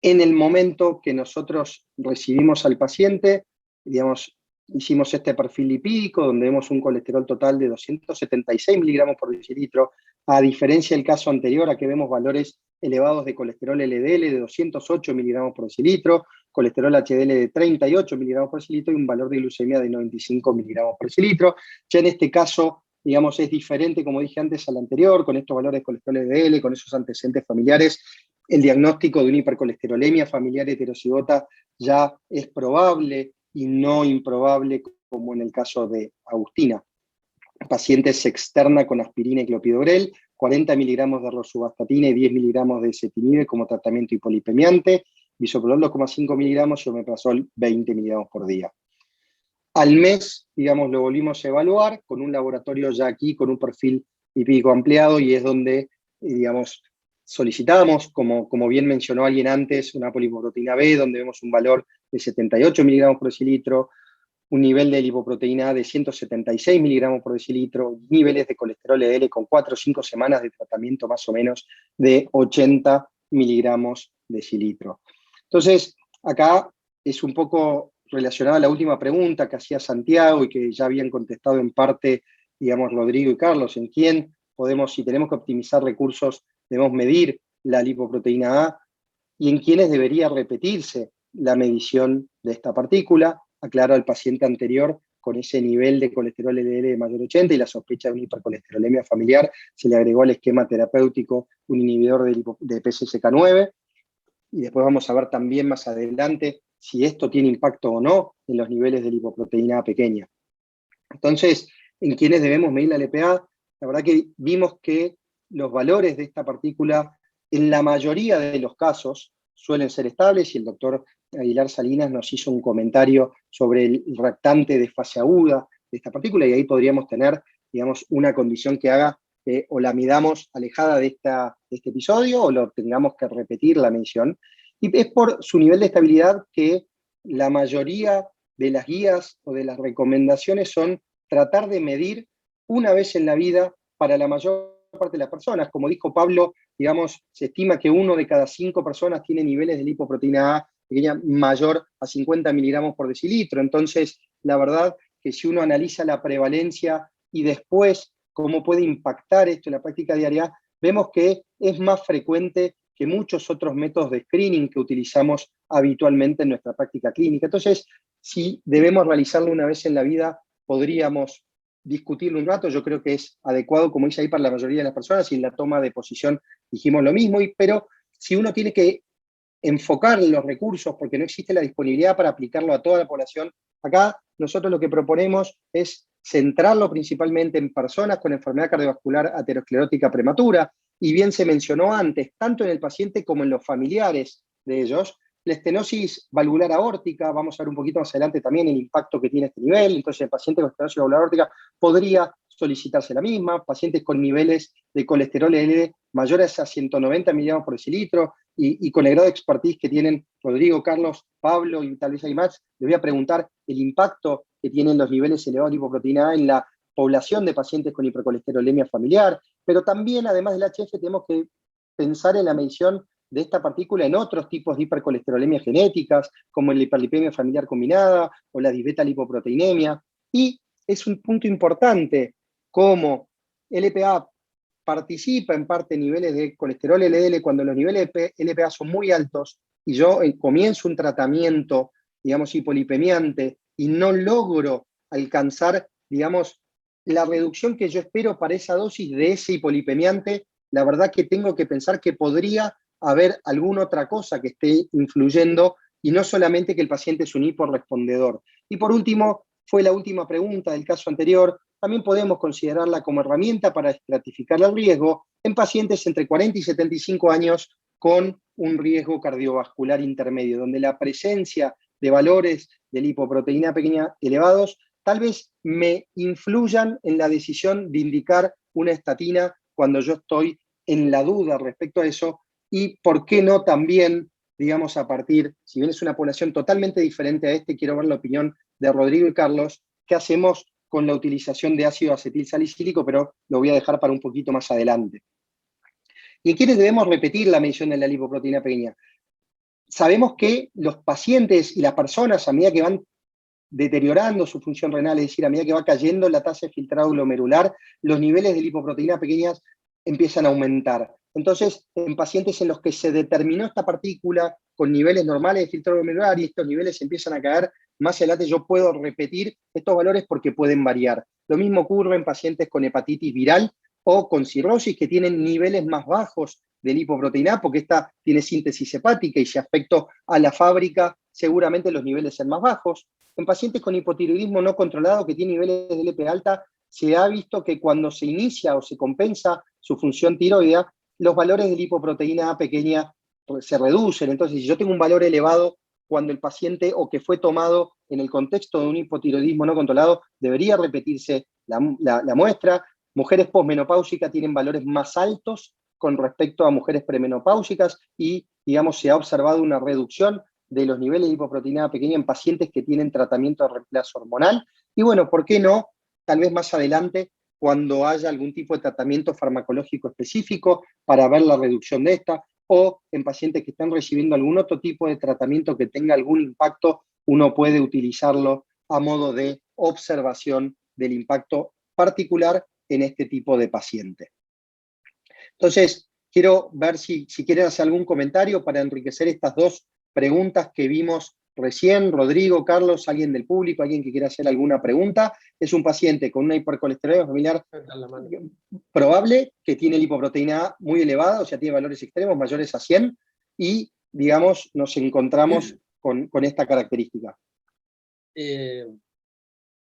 En el momento que nosotros recibimos al paciente, digamos, hicimos este perfil lipídico, donde vemos un colesterol total de 276 miligramos por decilitro, a diferencia del caso anterior, aquí vemos valores elevados de colesterol LDL de 208 miligramos por decilitro, colesterol HDL de 38 miligramos por decilitro y un valor de glucemia de 95 miligramos por decilitro. Ya en este caso, digamos, es diferente, como dije antes, al anterior, con estos valores de colesterol LDL, con esos antecedentes familiares. El diagnóstico de una hipercolesterolemia familiar heterocigota ya es probable y no improbable, como en el caso de Agustina. El paciente se externa con aspirina y clopidogrel, 40 miligramos de rosuvastatina y 10 miligramos de ezetimibe como tratamiento hipolipemiante, bisoprolol 2,5 miligramos y omeprazol 20 miligramos por día. Al mes, digamos, lo volvimos a evaluar con un laboratorio ya aquí, con un perfil lipídico ampliado, y es donde, digamos, solicitamos, como bien mencionó alguien antes, una polipoproteína B, donde vemos un valor de 78 miligramos por decilitro, un nivel de lipoproteína A de 176 miligramos por decilitro, niveles de colesterol LDL con 4 o 5 semanas de tratamiento más o menos de 80 miligramos decilitro. Entonces, acá es un poco relacionada a la última pregunta que hacía Santiago y que ya habían contestado en parte, digamos, Rodrigo y Carlos, en quién podemos, si tenemos que optimizar recursos, debemos medir la lipoproteína A y en quiénes debería repetirse la medición de esta partícula. Aclaro al paciente anterior con ese nivel de colesterol LDL de mayor 80 y la sospecha de una hipercolesterolemia familiar, se le agregó al esquema terapéutico un inhibidor de PCSK9, y después vamos a ver también más adelante si esto tiene impacto o no en los niveles de lipoproteína A pequeña. Entonces, ¿en quiénes debemos medir la LPA? La verdad que vimos que los valores de esta partícula en la mayoría de los casos suelen ser estables, y el doctor Aguilar Salinas nos hizo un comentario sobre el reactante de fase aguda de esta partícula, y ahí podríamos tener, digamos, una condición que haga que o la midamos alejada de este episodio o lo tengamos que repetir la medición. Y es por su nivel de estabilidad que la mayoría de las guías o de las recomendaciones son tratar de medir una vez en la vida para la mayor parte de las personas. Como dijo Pablo, digamos, se estima que 1 de cada 5 personas tiene niveles de lipoproteína A pequeña mayor a 50 miligramos por decilitro. Entonces, la verdad que si uno analiza la prevalencia y después cómo puede impactar esto en la práctica diaria, vemos que es más frecuente que muchos otros métodos de screening que utilizamos habitualmente en nuestra práctica clínica. Entonces, si debemos realizarlo una vez en la vida, podríamos discutirlo un rato. Yo creo que es adecuado, como dice ahí, para la mayoría de las personas, y en la toma de posición dijimos lo mismo, pero si uno tiene que enfocar los recursos porque no existe la disponibilidad para aplicarlo a toda la población, acá nosotros lo que proponemos es centrarlo principalmente en personas con enfermedad cardiovascular aterosclerótica prematura, y bien se mencionó antes, tanto en el paciente como en los familiares de ellos, la estenosis valvular aórtica, vamos a ver un poquito más adelante también el impacto que tiene este nivel. Entonces el paciente con estenosis valvular aórtica podría solicitarse la misma, pacientes con niveles de colesterol LDL mayores a 190 miligramos por decilitro, y con el grado de expertise que tienen Rodrigo, Carlos, Pablo y tal vez hay más, les voy a preguntar el impacto que tienen los niveles elevados de lipoproteína A en la población de pacientes con hipercolesterolemia familiar, pero también, además del HF, tenemos que pensar en la medición de esta partícula en otros tipos de hipercolesterolemia genéticas, como la hiperlipemia familiar combinada o la disbeta-lipoproteinemia. Y es un punto importante cómo LPA participa en parte en niveles de colesterol LDL cuando los niveles de LPA son muy altos y yo comienzo un tratamiento, digamos, hipolipemiante y no logro alcanzar, digamos, la reducción que yo espero para esa dosis de ese hipolipemiante, la verdad que tengo que pensar que podría haber alguna otra cosa que esté influyendo y no solamente que el paciente es un hiporrespondedor. Y por último, fue la última pregunta del caso anterior, también podemos considerarla como herramienta para estratificar el riesgo en pacientes entre 40 y 75 años con un riesgo cardiovascular intermedio, donde la presencia de valores de lipoproteína pequeña elevados tal vez me influyan en la decisión de indicar una estatina cuando yo estoy en la duda respecto a eso, y por qué no también, digamos, a partir, si bien es una población totalmente diferente a quiero ver la opinión de Rodrigo y Carlos, ¿qué hacemos con la utilización de ácido acetil salicílico? Pero lo voy a dejar para un poquito más adelante. ¿Y en quiénes debemos repetir la medición de la lipoproteína pequeña? Sabemos que los pacientes y las personas, a medida que van deteriorando su función renal, es decir, a medida que va cayendo la tasa de filtrado glomerular, los niveles de lipoproteína pequeñas empiezan a aumentar. Entonces, en pacientes en los que se determinó esta partícula con niveles normales de filtrado glomerular y estos niveles empiezan a caer más adelante, yo puedo repetir estos valores porque pueden variar. Lo mismo ocurre en pacientes con hepatitis viral o con cirrosis, que tienen niveles más bajos de lipoproteína, porque esta tiene síntesis hepática y si afecto a la fábrica, seguramente los niveles son más bajos. En pacientes con hipotiroidismo no controlado que tienen niveles de LP alta, se ha visto que cuando se inicia o se compensa su función tiroidea, los valores de lipoproteína A pequeña se reducen. Entonces, si yo tengo un valor elevado cuando el paciente o que fue tomado en el contexto de un hipotiroidismo no controlado, debería repetirse la muestra. Mujeres posmenopáusicas tienen valores más altos con respecto a mujeres premenopáusicas y, digamos, se ha observado una reducción de los niveles de lipoproteína pequeña en pacientes que tienen tratamiento de reemplazo hormonal. Y bueno, ¿por qué no? Tal vez más adelante, cuando haya algún tipo de tratamiento farmacológico específico para ver la reducción de esta, o en pacientes que están recibiendo algún otro tipo de tratamiento que tenga algún impacto, uno puede utilizarlo a modo de observación del impacto particular en este tipo de paciente. Entonces, quiero ver si quieren hacer algún comentario para enriquecer estas dos preguntas que vimos recién. Rodrigo, Carlos, alguien del público, alguien que quiera hacer alguna pregunta. Es un paciente con una hipercolesterolemia familiar probable, que tiene lipoproteína A muy elevada, o sea, tiene valores extremos mayores a 100, y, digamos, nos encontramos con esta característica.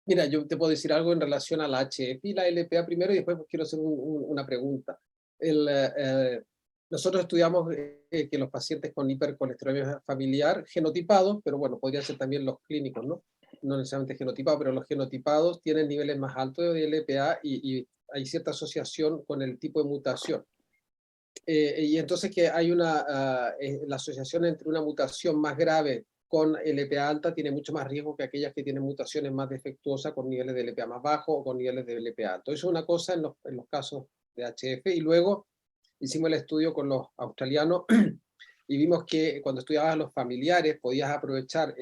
Mira, yo te puedo decir algo en relación a la HF y la LPA primero, y después quiero hacer una pregunta. Nosotros estudiamos que los pacientes con hipercolesterolemia familiar, genotipados, pero bueno, podrían ser también los clínicos, ¿no? No necesariamente genotipados, pero los genotipados tienen niveles más altos de LPA y hay cierta asociación con el tipo de mutación. Y entonces que hay la asociación entre una mutación más grave con LPA alta tiene mucho más riesgo que aquellas que tienen mutaciones más defectuosas con niveles de LPA más bajos o con niveles de LPA alto. Eso es una cosa en los casos de HF. Y luego hicimos el estudio con los australianos y vimos que cuando estudiabas a los familiares podías aprovechar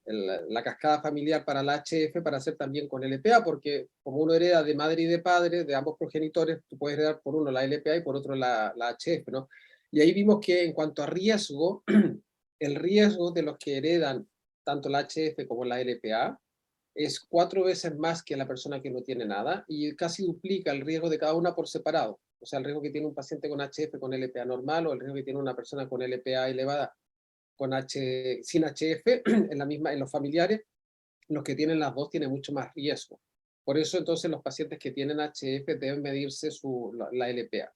la cascada familiar para la HF para hacer también con LPA, porque como uno hereda de madre y de padre, de ambos progenitores, tú puedes heredar por uno la LPA y por otro la HF, ¿no? Y ahí vimos que en cuanto a riesgo, el riesgo de los que heredan tanto la HF como la LPA es 4 veces más que la persona que no tiene nada y casi duplica el riesgo de cada una por separado. O sea, el riesgo que tiene un paciente con HF con LPA normal o el riesgo que tiene una persona con LPA elevada sin HF en los familiares, los que tienen las dos tienen mucho más riesgo. Por eso entonces los pacientes que tienen HF deben medirse la LPA.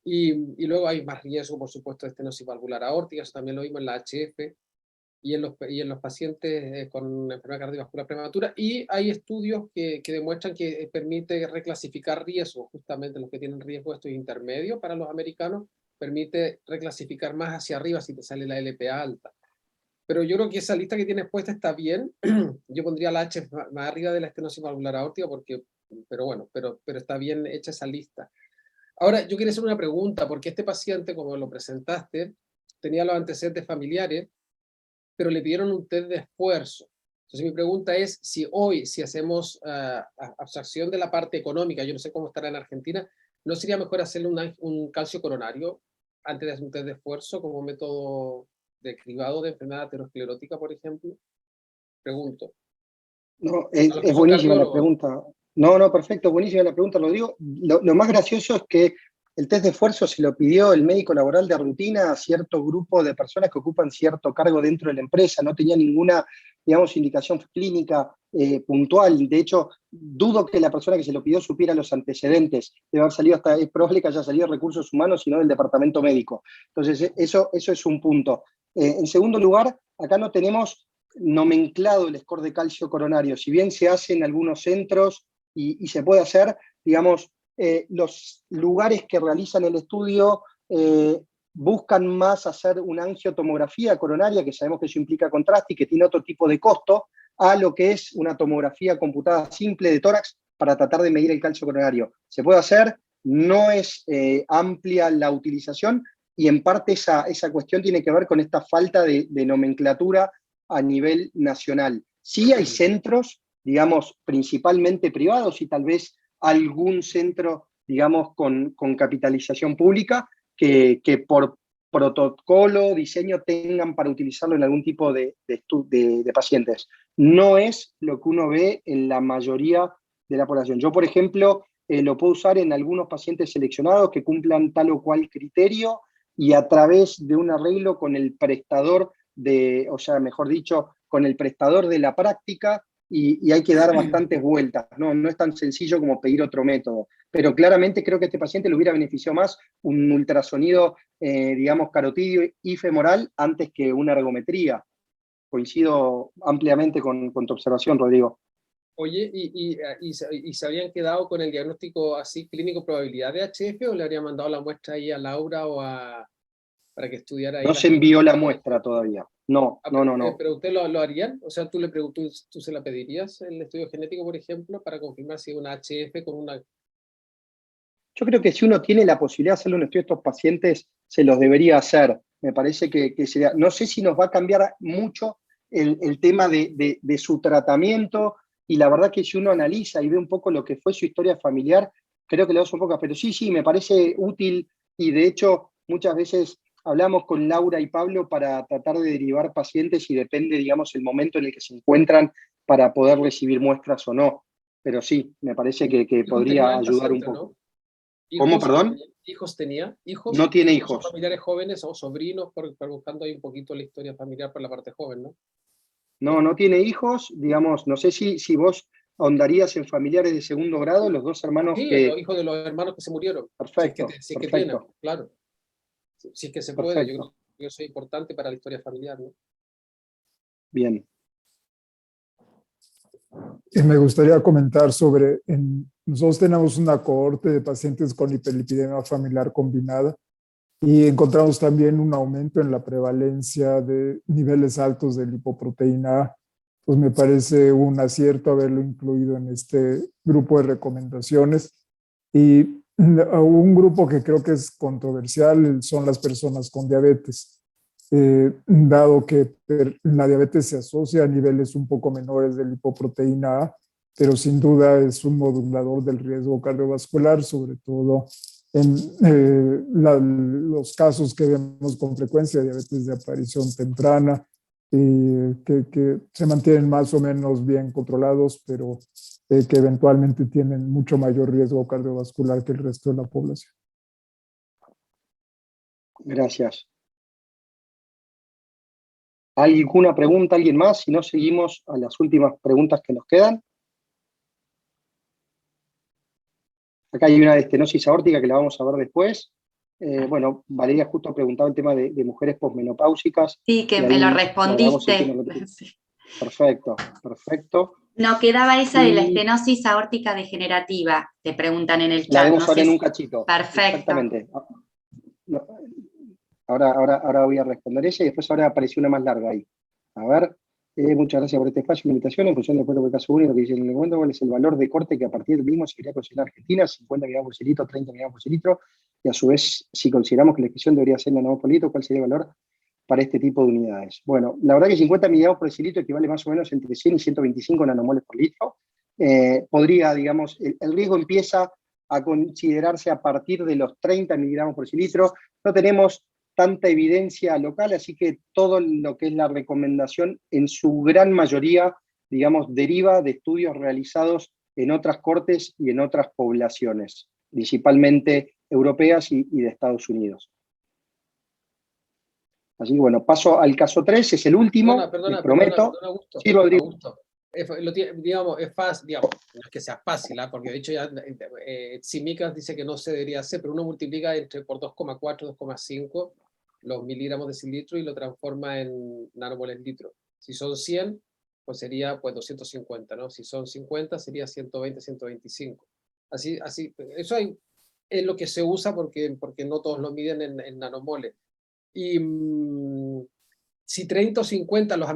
Y luego hay más riesgo, por supuesto, de estenosis valvular aórtica, eso también lo vimos en la HF y en los pacientes con enfermedad cardiovascular prematura. Y hay estudios que demuestran que permite reclasificar riesgos, justamente los que tienen riesgo estos intermedios para los americanos, permite reclasificar más hacia arriba si te sale la LPA alta. Pero yo creo que esa lista que tienes puesta está bien. Yo pondría la H más arriba de la estenosis valvular aórtica, pero bueno, pero está bien hecha esa lista. Ahora, yo quería hacer una pregunta, porque este paciente, como lo presentaste, tenía los antecedentes familiares, pero le pidieron un test de esfuerzo. Entonces mi pregunta es, si hacemos abstracción de la parte económica, yo no sé cómo estará en Argentina, ¿no sería mejor hacerle un calcio coronario antes de hacer un test de esfuerzo como método de cribado de enfermedad aterosclerótica, por ejemplo? Pregunto. No, A los que es son buenísima la cardiólogos. pregunta. No, perfecto, buenísima la pregunta, lo digo. Lo más gracioso es que el test de esfuerzo se lo pidió el médico laboral de rutina a cierto grupo de personas que ocupan cierto cargo dentro de la empresa, no tenía ninguna, digamos, indicación clínica puntual. De hecho, dudo que la persona que se lo pidió supiera los antecedentes. Debe haber salido es probable que haya salido de recursos humanos y no del departamento médico. Entonces, eso es un punto. En segundo lugar, acá no tenemos nomenclado el score de calcio coronario, si bien se hace en algunos centros y se puede hacer, digamos, los lugares que realizan el estudio buscan más hacer una angiotomografía coronaria, que sabemos que eso implica contraste y que tiene otro tipo de costo, a lo que es una tomografía computada simple de tórax para tratar de medir el calcio coronario. Se puede hacer, no es amplia la utilización, y en parte esa cuestión tiene que ver con esta falta de nomenclatura a nivel nacional. Sí hay centros, digamos, principalmente privados y tal vez algún centro, digamos, con capitalización pública que por protocolo, diseño, tengan para utilizarlo en algún tipo de pacientes. No es lo que uno ve en la mayoría de la población. Yo, por ejemplo, lo puedo usar en algunos pacientes seleccionados que cumplan tal o cual criterio y a través de un arreglo con el prestador o sea, mejor dicho, con el prestador de la práctica, y hay que dar bastantes vueltas, ¿no? No es tan sencillo como pedir otro método, pero claramente creo que a este paciente le hubiera beneficiado más un ultrasonido, digamos, carotidio y femoral antes que una ergometría. Coincido ampliamente con tu observación, Rodrigo. Oye, ¿y se habían quedado con el diagnóstico así clínico probabilidad de HF o le habrían mandado la muestra ahí a Laura para que estudiara ahí No las se envió la características? muestra todavía. No. Pero ¿usted lo harían? O sea, ¿tú se la pedirías el estudio genético, por ejemplo, para confirmar si es una HF con una... Yo creo que si uno tiene la posibilidad de hacerle un estudio a estos pacientes, se los debería hacer. Me parece que sería, no sé si nos va a cambiar mucho el tema de su tratamiento, y la verdad que si uno analiza y ve un poco lo que fue su historia familiar, creo que le das un poco, pero sí, me parece útil, y de hecho muchas veces hablamos con Laura y Pablo para tratar de derivar pacientes y depende, digamos, el momento en el que se encuentran para poder recibir muestras o no. Pero sí, me parece que Hijos tenía podría el ayudar un paciente, poco. ¿no? ¿Cómo, perdón? ¿Hijos tenía? ¿Hijos? No tiene ¿Son hijos. familiares jóvenes o sobrinos? Por buscando ahí un poquito la historia familiar por la parte joven, ¿no? No tiene hijos, digamos, no sé si vos ahondarías en familiares de segundo grado, los dos hermanos Sí, los que... hijos de los hermanos que se murieron. Perfecto, Si es que tienen, perfecto, claro. Si es que se puede, yo creo perfecto, que eso es importante para la historia familiar, ¿no? bien. Me gustaría comentar sobre, nosotros tenemos una cohorte de pacientes con hiperlipidemia familiar combinada y encontramos también un aumento en la prevalencia de niveles altos de lipoproteína A. Pues me parece un acierto haberlo incluido en este grupo de recomendaciones. Y un grupo que creo que es controversial son las personas con diabetes, dado que la diabetes se asocia a niveles un poco menores de lipoproteína A, pero sin duda es un modulador del riesgo cardiovascular, sobre todo en los casos que vemos con frecuencia, diabetes de aparición temprana, que se mantienen más o menos bien controlados, pero que eventualmente tienen mucho mayor riesgo cardiovascular que el resto de la población. Gracias. ¿Alguna pregunta, alguien más? Si no, seguimos a las últimas preguntas que nos quedan. Acá hay una de estenosis aórtica que la vamos a ver después. Bueno, Valeria justo preguntaba el tema de mujeres posmenopáusicas. Sí, que y me lo ahí guardamos el tema respondiste. Sí. Perfecto. No, quedaba esa de la Y estenosis aórtica degenerativa, te preguntan en el la chat. vemos No ahora sé en un si... cachito. Perfecto. Exactamente. No, ahora voy a responder ella y después ahora apareció una más larga ahí. A ver, muchas gracias por este espacio y la invitación. En función del puesto de caso único que dice en el documento, ¿cuál es el valor de corte que a partir del mismo se debería considerar en Argentina? 50 miligramos por decilitro, 30 miligramos por decilitro. Y a su vez, si consideramos que la expresión debería ser nanomol por litro, ¿cuál sería el valor para este tipo de unidades? Bueno, la verdad que 50 miligramos por decilitro equivale más o menos entre 100 y 125 nanomoles por litro. Podría, digamos, el riesgo empieza a considerarse a partir de los 30 miligramos por decilitro. No tenemos tanta evidencia local, así que todo lo que es la recomendación, en su gran mayoría, digamos, deriva de estudios realizados en otras cortes y en otras poblaciones, principalmente europeas y de Estados Unidos. Así que bueno, paso al caso 3, es el último, les prometo. Perdona, Augusto, Sí, Rodrigo. Augusto. Digamos, es fácil, digamos, no es que sea fácil, porque de hecho ya Tsimikas dice que no se debería hacer, pero uno multiplica por 2,4, 2,5 los miligramos de decilitro y lo transforma en nanomoles litro. Si son 100, pues sería pues 250, ¿no? Si son 50, sería 120, 125. Así, eso es lo que se usa porque no todos lo miden en nanomoles. Y si 30 o 50, los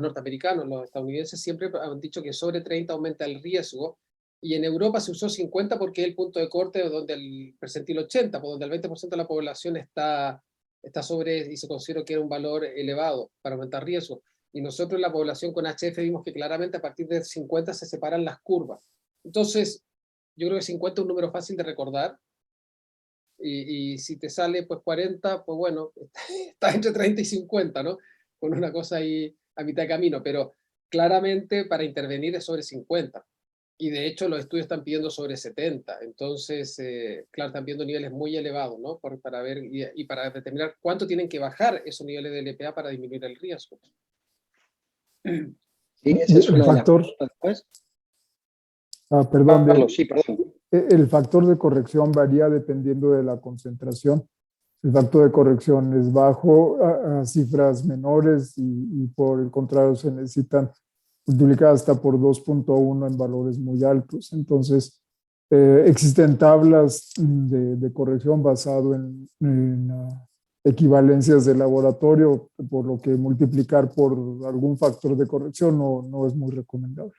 norteamericanos, los estadounidenses siempre han dicho que sobre 30 aumenta el riesgo, y en Europa se usó 50 porque es el punto de corte donde el percentil 80, donde el 20% de la población está sobre, y se considera que era un valor elevado para aumentar riesgo. Y nosotros en la población con HF vimos que claramente a partir de 50 se separan las curvas. Entonces, yo creo que 50 es un número fácil de recordar, y si te sale pues 40, pues bueno, está entre 30 y 50, ¿no? Con una cosa ahí a mitad de camino, pero claramente para intervenir es sobre 50. Y de hecho los estudios están pidiendo sobre 70. Entonces, claro, están viendo niveles muy elevados, ¿no? Para ver y para determinar cuánto tienen que bajar esos niveles de LPA para disminuir el riesgo. Sí, esa es el una factor. de las después. Perdón, Carlos, sí, perdón. El factor de corrección varía dependiendo de la concentración. El factor de corrección es bajo a cifras menores y por el contrario se necesitan multiplicar hasta por 2.1 en valores muy altos. Entonces, existen tablas de corrección basado en equivalencias de laboratorio, por lo que multiplicar por algún factor de corrección no es muy recomendable.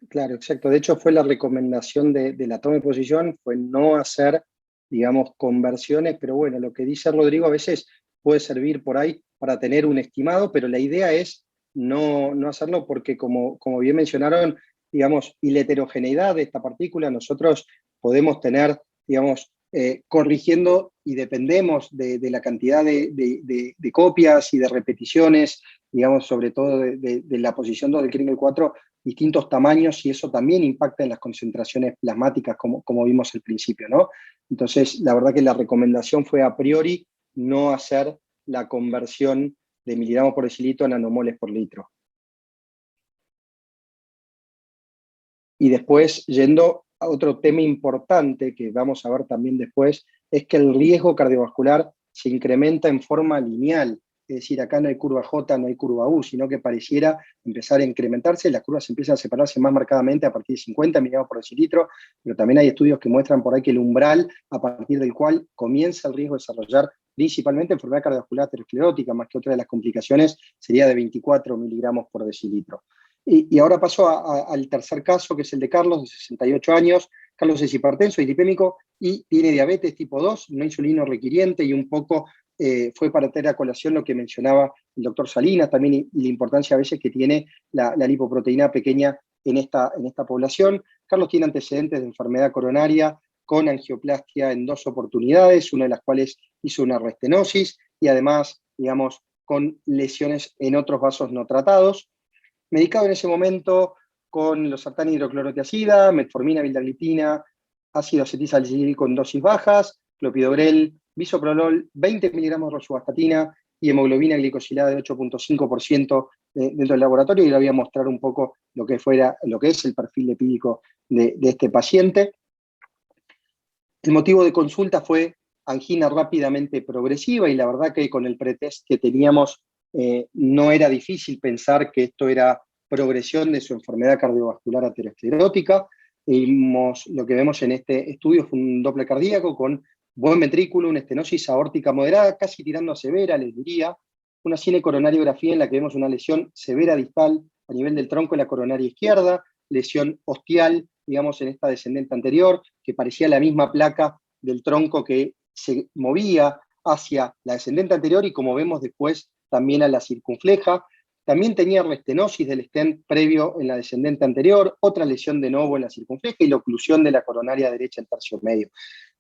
Claro, exacto. De hecho, fue la recomendación de la toma de posición, fue no hacer, digamos, conversiones, pero bueno, lo que dice Rodrigo a veces puede servir por ahí para tener un estimado, pero la idea es no hacerlo porque, como bien mencionaron, digamos, y la heterogeneidad de esta partícula, nosotros podemos tener, digamos, corrigiendo y dependemos de la cantidad de copias y de repeticiones, digamos, sobre todo de la posición 2 del Kringle 4, distintos tamaños, y eso también impacta en las concentraciones plasmáticas, como vimos al principio, ¿no? Entonces, la verdad que la recomendación fue a priori no hacer la conversión de miligramos por decilitro a nanomoles por litro. Y después, yendo a otro tema importante que vamos a ver también después, es que el riesgo cardiovascular se incrementa en forma lineal. Es decir, acá no hay curva J, no hay curva U, sino que pareciera empezar a incrementarse, las curvas empiezan a separarse más marcadamente a partir de 50 miligramos por decilitro, pero también hay estudios que muestran por ahí que el umbral a partir del cual comienza el riesgo de desarrollar principalmente enfermedad cardiovascular aterosclerótica, más que otra de las complicaciones, sería de 24 miligramos por decilitro. Y ahora paso al tercer caso, que es el de Carlos, de 68 años. Carlos es hipertenso, dislipémico y tiene diabetes tipo 2, no insulino requiriente, y un poco fue para traer a colación lo que mencionaba el doctor Salinas también, y la importancia a veces que tiene la lipoproteína pequeña en esta población. Carlos tiene antecedentes de enfermedad coronaria con angioplastia en 2 oportunidades, una de las cuales hizo una restenosis, y además, digamos, con lesiones en otros vasos no tratados. Medicado en ese momento con losartán hidroclorotiazida, metformina, vildagliptina, ácido acetilsalicílico en dosis bajas, clopidogrel, bisoprolol, 20 miligramos de rosuvastatina y hemoglobina glicosilada de 8.5% dentro del laboratorio, y le voy a mostrar un poco lo que es el perfil lipídico de este paciente. El motivo de consulta fue angina rápidamente progresiva, y la verdad que con el pretest que teníamos no era difícil pensar que esto era progresión de su enfermedad cardiovascular aterosclerótica. Lo que vemos en este estudio fue un Doppler cardíaco con buen ventrículo, una estenosis aórtica moderada, casi tirando a severa, les diría, una cinecoronariografía en la que vemos una lesión severa distal a nivel del tronco de la coronaria izquierda, lesión ostial, digamos, en esta descendente anterior, que parecía la misma placa del tronco que se movía hacia la descendente anterior y, como vemos después, también a la circunfleja. También tenía restenosis del stent previo en la descendente anterior, otra lesión de novo en la circunfleja y la oclusión de la coronaria derecha en tercio medio.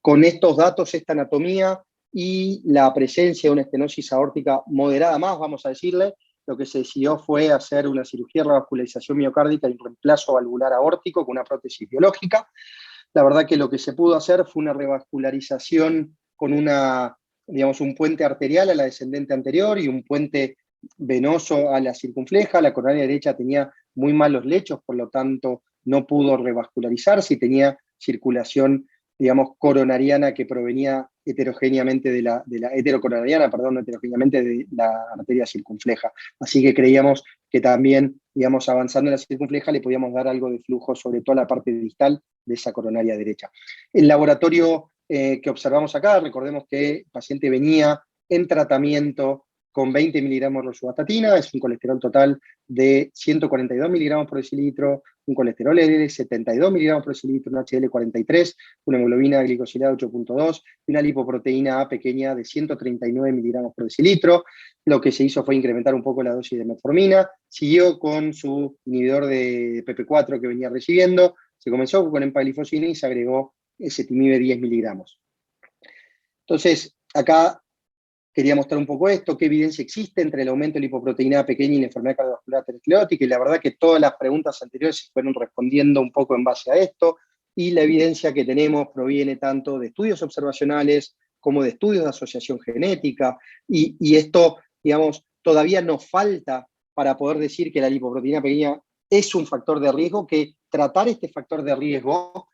Con estos datos, esta anatomía y la presencia de una estenosis aórtica moderada más, vamos a decirle, lo que se decidió fue hacer una cirugía de revascularización miocárdica y un reemplazo valvular aórtico con una prótesis biológica. La verdad que lo que se pudo hacer fue una revascularización con un puente arterial a la descendente anterior y un puente venoso a la circunfleja. La coronaria derecha tenía muy malos lechos, por lo tanto no pudo revascularizarse y tenía circulación, digamos, coronariana que provenía heterogéneamente de la heterocoronariana, perdón, no heterogéneamente de la arteria circunfleja. Así que creíamos que también, digamos, avanzando en la circunfleja le podíamos dar algo de flujo, sobre todo la parte distal de esa coronaria derecha. El laboratorio que observamos acá, recordemos que el paciente venía en tratamiento con 20 miligramos de rosuvastatina, es un colesterol total de 142 miligramos por decilitro, un colesterol LDL 72 miligramos por decilitro, un HDL 43, una hemoglobina glicosilada 8.2 y una lipoproteína A pequeña de 139 miligramos por decilitro. Lo que se hizo fue incrementar un poco la dosis de metformina, siguió con su inhibidor de PP4 que venía recibiendo, se comenzó con empagliflozina y se agregó ezetimibe 10 miligramos. Entonces, acá quería mostrar un poco esto, qué evidencia existe entre el aumento de lipoproteína A pequeña y la enfermedad cardiovascular aterosclerótica, y la verdad que todas las preguntas anteriores se fueron respondiendo un poco en base a esto, y la evidencia que tenemos proviene tanto de estudios observacionales como de estudios de asociación genética, y esto, digamos, todavía nos falta para poder decir que la lipoproteína pequeña es un factor de riesgo, que tratar este factor de riesgo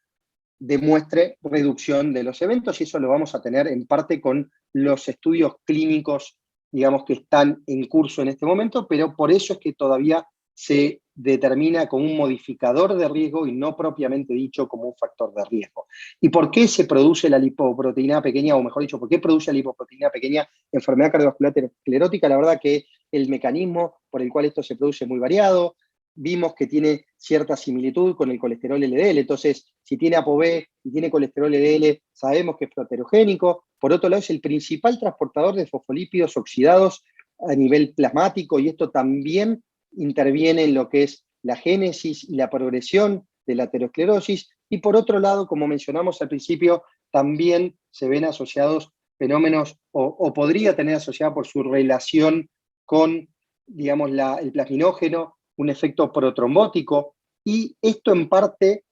demuestre reducción de los eventos, y eso lo vamos a tener en parte con los estudios clínicos, digamos, que están en curso en este momento, pero por eso es que todavía se determina como un modificador de riesgo y no propiamente dicho como un factor de riesgo. ¿Y por qué se produce la lipoproteína pequeña, o mejor dicho, por qué produce la lipoproteína pequeña enfermedad cardiovascular aterosclerótica? La verdad que el mecanismo por el cual esto se produce es muy variado. Vimos que tiene cierta similitud con el colesterol LDL, entonces si tiene ApoB y tiene colesterol LDL, sabemos que es proterogénico. Por otro lado, es el principal transportador de fosfolípidos oxidados a nivel plasmático, y esto también interviene en lo que es la génesis y la progresión de la aterosclerosis. Y por otro lado, como mencionamos al principio, también se ven asociados fenómenos, o podría tener asociada por su relación con, digamos, el plasminógeno, un efecto protrombótico, y esto en parte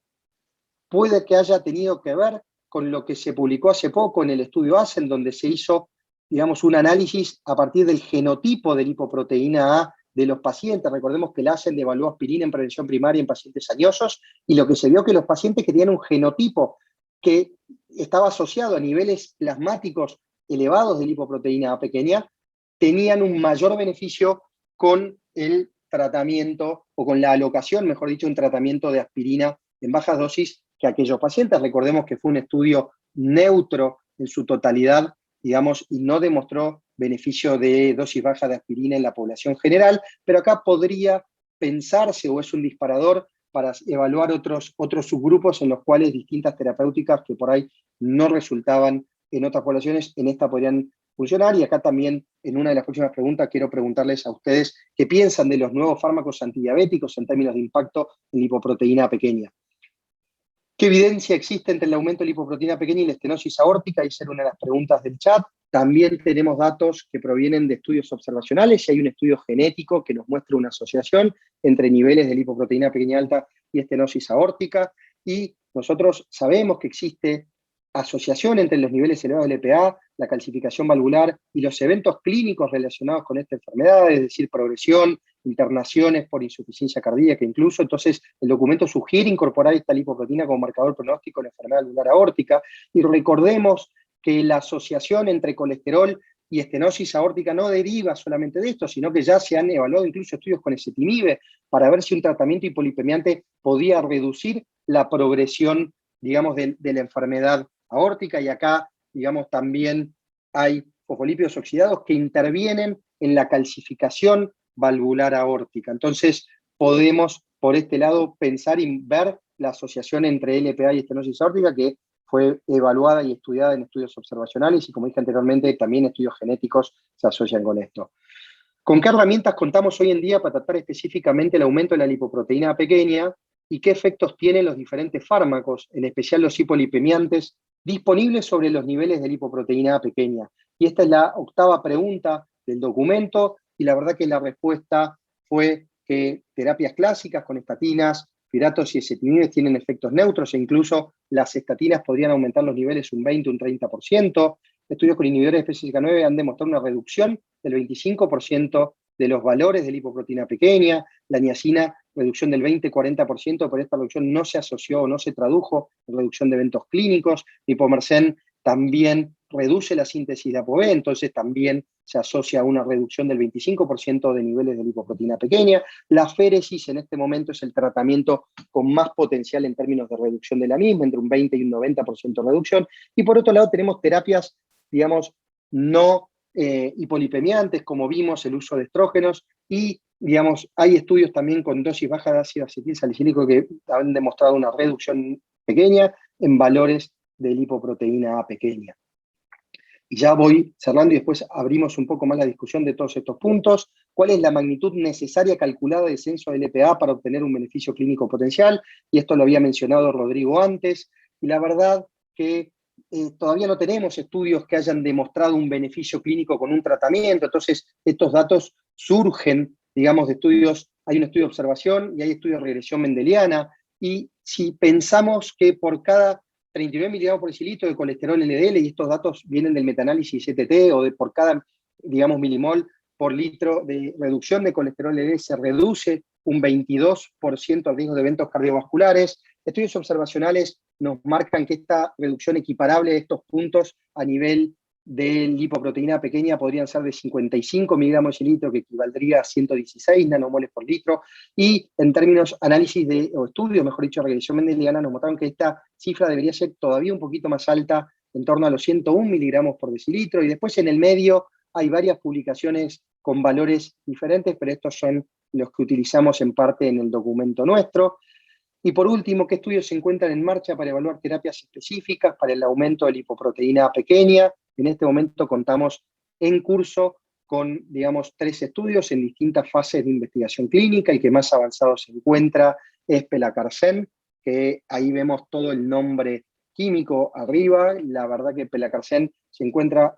puede que haya tenido que ver con lo que se publicó hace poco en el estudio ASCEN, donde se hizo, digamos, un análisis a partir del genotipo de lipoproteína A de los pacientes. Recordemos que el ASCEN evaluó aspirina en prevención primaria en pacientes añosos, y lo que se vio que los pacientes que tenían un genotipo que estaba asociado a niveles plasmáticos elevados de lipoproteína A pequeña, tenían un mayor beneficio con el tratamiento, o con la alocación, mejor dicho, un tratamiento de aspirina en bajas dosis que aquellos pacientes. Recordemos que fue un estudio neutro en su totalidad, digamos, y no demostró beneficio de dosis baja de aspirina en la población general, pero acá podría pensarse, o es un disparador para evaluar otros subgrupos en los cuales distintas terapéuticas que por ahí no resultaban en otras poblaciones, en esta podrían funcionar. Y acá también, en una de las próximas preguntas, quiero preguntarles a ustedes qué piensan de los nuevos fármacos antidiabéticos en términos de impacto en lipoproteína pequeña. ¿Qué evidencia existe entre el aumento de lipoproteína pequeña y la estenosis aórtica? Esa era una de las preguntas del chat. También tenemos datos que provienen de estudios observacionales, y hay un estudio genético que nos muestra una asociación entre niveles de lipoproteína pequeña alta y estenosis aórtica, y nosotros sabemos que existe asociación entre los niveles elevados de LPA, la calcificación valvular y los eventos clínicos relacionados con esta enfermedad, es decir, progresión, internaciones por insuficiencia cardíaca incluso. Entonces, el documento sugiere incorporar esta lipoproteína como marcador pronóstico en la enfermedad valvular aórtica, y recordemos que la asociación entre colesterol y estenosis aórtica no deriva solamente de esto, sino que ya se han evaluado incluso estudios con ezetimibe para ver si un tratamiento hipolipemiante podía reducir la progresión, digamos, de la enfermedad aórtica. Y acá, digamos, también hay fosfolípidos oxidados que intervienen en la calcificación valvular aórtica. Entonces, podemos, por este lado, pensar y ver la asociación entre LPA y estenosis aórtica, que fue evaluada y estudiada en estudios observacionales, y como dije anteriormente, también estudios genéticos se asocian con esto. ¿Con qué herramientas contamos hoy en día para tratar específicamente el aumento de la lipoproteína pequeña y qué efectos tienen los diferentes fármacos, en especial los hipolipemiantes, disponibles sobre los niveles de lipoproteína pequeña? Y esta es la octava pregunta del documento, y la verdad que la respuesta fue que terapias clásicas con estatinas, firatos y ezetimides tienen efectos neutros, e incluso las estatinas podrían aumentar los niveles un 20, un 30%. Estudios con inhibidores de PCSK9 han demostrado una reducción del 25% de los valores de lipoproteína pequeña, la niacina reducción del 20-40%, pero esta reducción no se asoció o no se tradujo en reducción de eventos clínicos. Lipomersen también reduce la síntesis de ApoB, entonces también se asocia a una reducción del 25% de niveles de lipoproteína pequeña. La féresis en este momento es el tratamiento con más potencial en términos de reducción de la misma, entre un 20 y un 90% de reducción. Y por otro lado tenemos terapias, digamos, no hipolipemiantes, como vimos, el uso de estrógenos, y digamos, hay estudios también con dosis baja de ácido acetilsalicílico que han demostrado una reducción pequeña en valores de lipoproteína pequeña. Y ya voy cerrando y después abrimos un poco más la discusión de todos estos puntos. ¿Cuál es la magnitud necesaria calculada de descenso de LPA para obtener un beneficio clínico potencial? Y esto lo había mencionado Rodrigo antes, y la verdad que todavía no tenemos estudios que hayan demostrado un beneficio clínico con un tratamiento, entonces estos datos surgen, digamos, de estudios. Hay un estudio de observación y hay estudios de regresión mendeliana, y si pensamos que por cada 39 miligramos por decilitro de colesterol LDL, y estos datos vienen del metaanálisis CTT, o de por cada, digamos, milimol por litro de reducción de colesterol LDL se reduce un 22% el riesgo de eventos cardiovasculares. Estudios observacionales nos marcan que esta reducción equiparable de estos puntos a nivel de lipoproteína pequeña podrían ser de 55 miligramos de litro, que equivaldría a 116 nanomoles por litro, y en términos análisis o estudios, mejor dicho, regresión mendeliana, nos mostraron que esta cifra debería ser todavía un poquito más alta, en torno a los 101 miligramos por decilitro, y después en el medio hay varias publicaciones con valores diferentes, pero estos son los que utilizamos en parte en el documento nuestro. Y por último, ¿qué estudios se encuentran en marcha para evaluar terapias específicas para el aumento de lipoproteína pequeña? En este momento contamos en curso con, digamos, 3 estudios en distintas fases de investigación clínica. El que más avanzado se encuentra es Pelacarsen, que ahí vemos todo el nombre químico arriba. La verdad que Pelacarsen se encuentra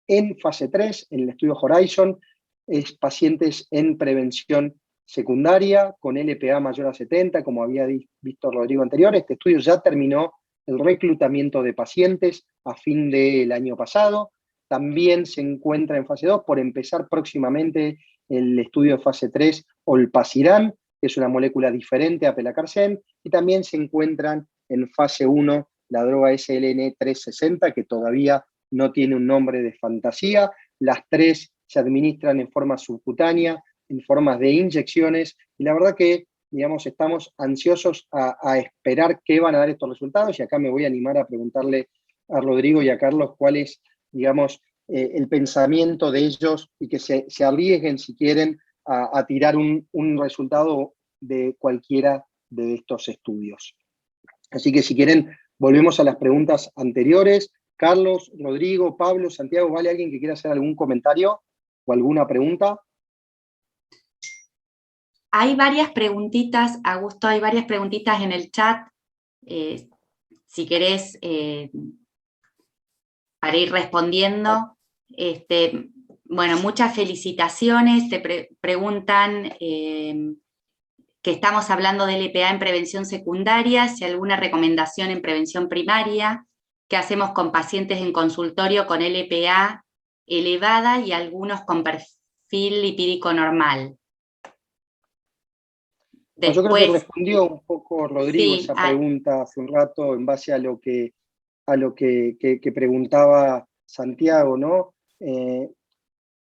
en fase 3, en el estudio Horizon, es pacientes en prevención secundaria con LPA mayor a 70, como había visto Rodrigo anterior. Este estudio ya terminó el reclutamiento de pacientes a fin del año pasado. También se encuentra en fase 2, por empezar próximamente el estudio de fase 3, Olpasiran, que es una molécula diferente a Pelacarsen, y también se encuentran en fase 1 la droga SLN360, que todavía no tiene un nombre de fantasía. Las 3 se administran en forma subcutánea, en formas de inyecciones, y la verdad que, digamos, estamos ansiosos a esperar qué van a dar estos resultados, y acá me voy a animar a preguntarle a Rodrigo y a Carlos cuál es, digamos, el pensamiento de ellos, y que se arriesguen, si quieren, a tirar un resultado de cualquiera de estos estudios. Así que si quieren, volvemos a las preguntas anteriores. Carlos, Rodrigo, Pablo, Santiago, ¿vale alguien que quiera hacer algún comentario o alguna pregunta? Hay varias preguntitas, Augusto, hay varias preguntitas en el chat. Si querés, para ir respondiendo. Bueno, muchas felicitaciones. Te preguntan que estamos hablando de LPA en prevención secundaria, si hay alguna recomendación en prevención primaria, qué hacemos con pacientes en consultorio con LPA elevada y algunos con perfil lipídico normal. Después, yo creo que respondió un poco Rodrigo, sí, esa pregunta hace un rato en base a lo que preguntaba Santiago, ¿no?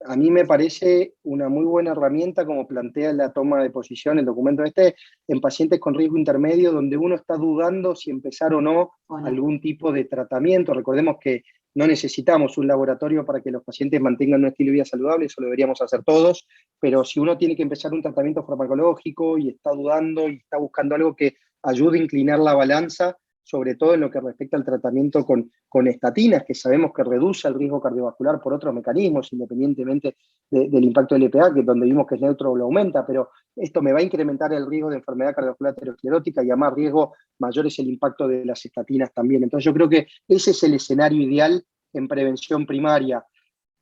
A mí me parece una muy buena herramienta, como plantea la toma de posición, el documento en pacientes con riesgo intermedio, donde uno está dudando si empezar o no algún tipo de tratamiento. Recordemos que no necesitamos un laboratorio para que los pacientes mantengan un estilo de vida saludable, eso lo deberíamos hacer todos, pero si uno tiene que empezar un tratamiento farmacológico y está dudando y está buscando algo que ayude a inclinar la balanza, sobre todo en lo que respecta al tratamiento con estatinas, que sabemos que reduce el riesgo cardiovascular por otros mecanismos, independientemente del impacto del LPA, que donde vimos que es neutro lo aumenta, pero esto me va a incrementar el riesgo de enfermedad cardiovascular aterosclerótica y a más riesgo mayor es el impacto de las estatinas también. Entonces yo creo que ese es el escenario ideal en prevención primaria.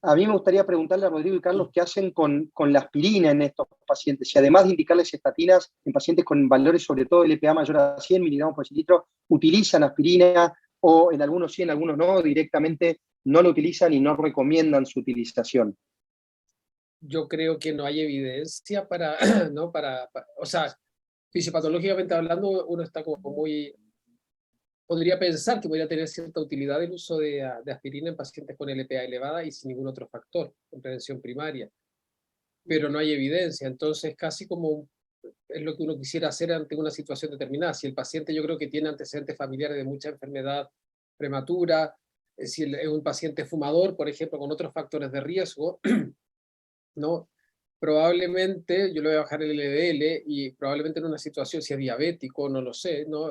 A mí me gustaría preguntarle a Rodrigo y Carlos qué hacen con la aspirina en estos pacientes. Si además de indicarles estatinas en pacientes con valores, sobre todo LPA mayor a 100 miligramos por decilitro, utilizan aspirina o en algunos sí, en algunos no, directamente no lo utilizan y no recomiendan su utilización. Yo creo que no hay evidencia para, ¿no? O sea, fisiopatológicamente hablando, uno está como muy... Podría pensar que podría tener cierta utilidad el uso de aspirina en pacientes con LPA elevada y sin ningún otro factor en prevención primaria, pero no hay evidencia, entonces casi como es lo que uno quisiera hacer ante una situación determinada. Si el paciente yo creo que tiene antecedentes familiares de mucha enfermedad prematura, si es un paciente fumador, por ejemplo, con otros factores de riesgo, ¿no? Probablemente yo le voy a bajar el LDL y probablemente en una situación, si es diabético, no lo sé, ¿no?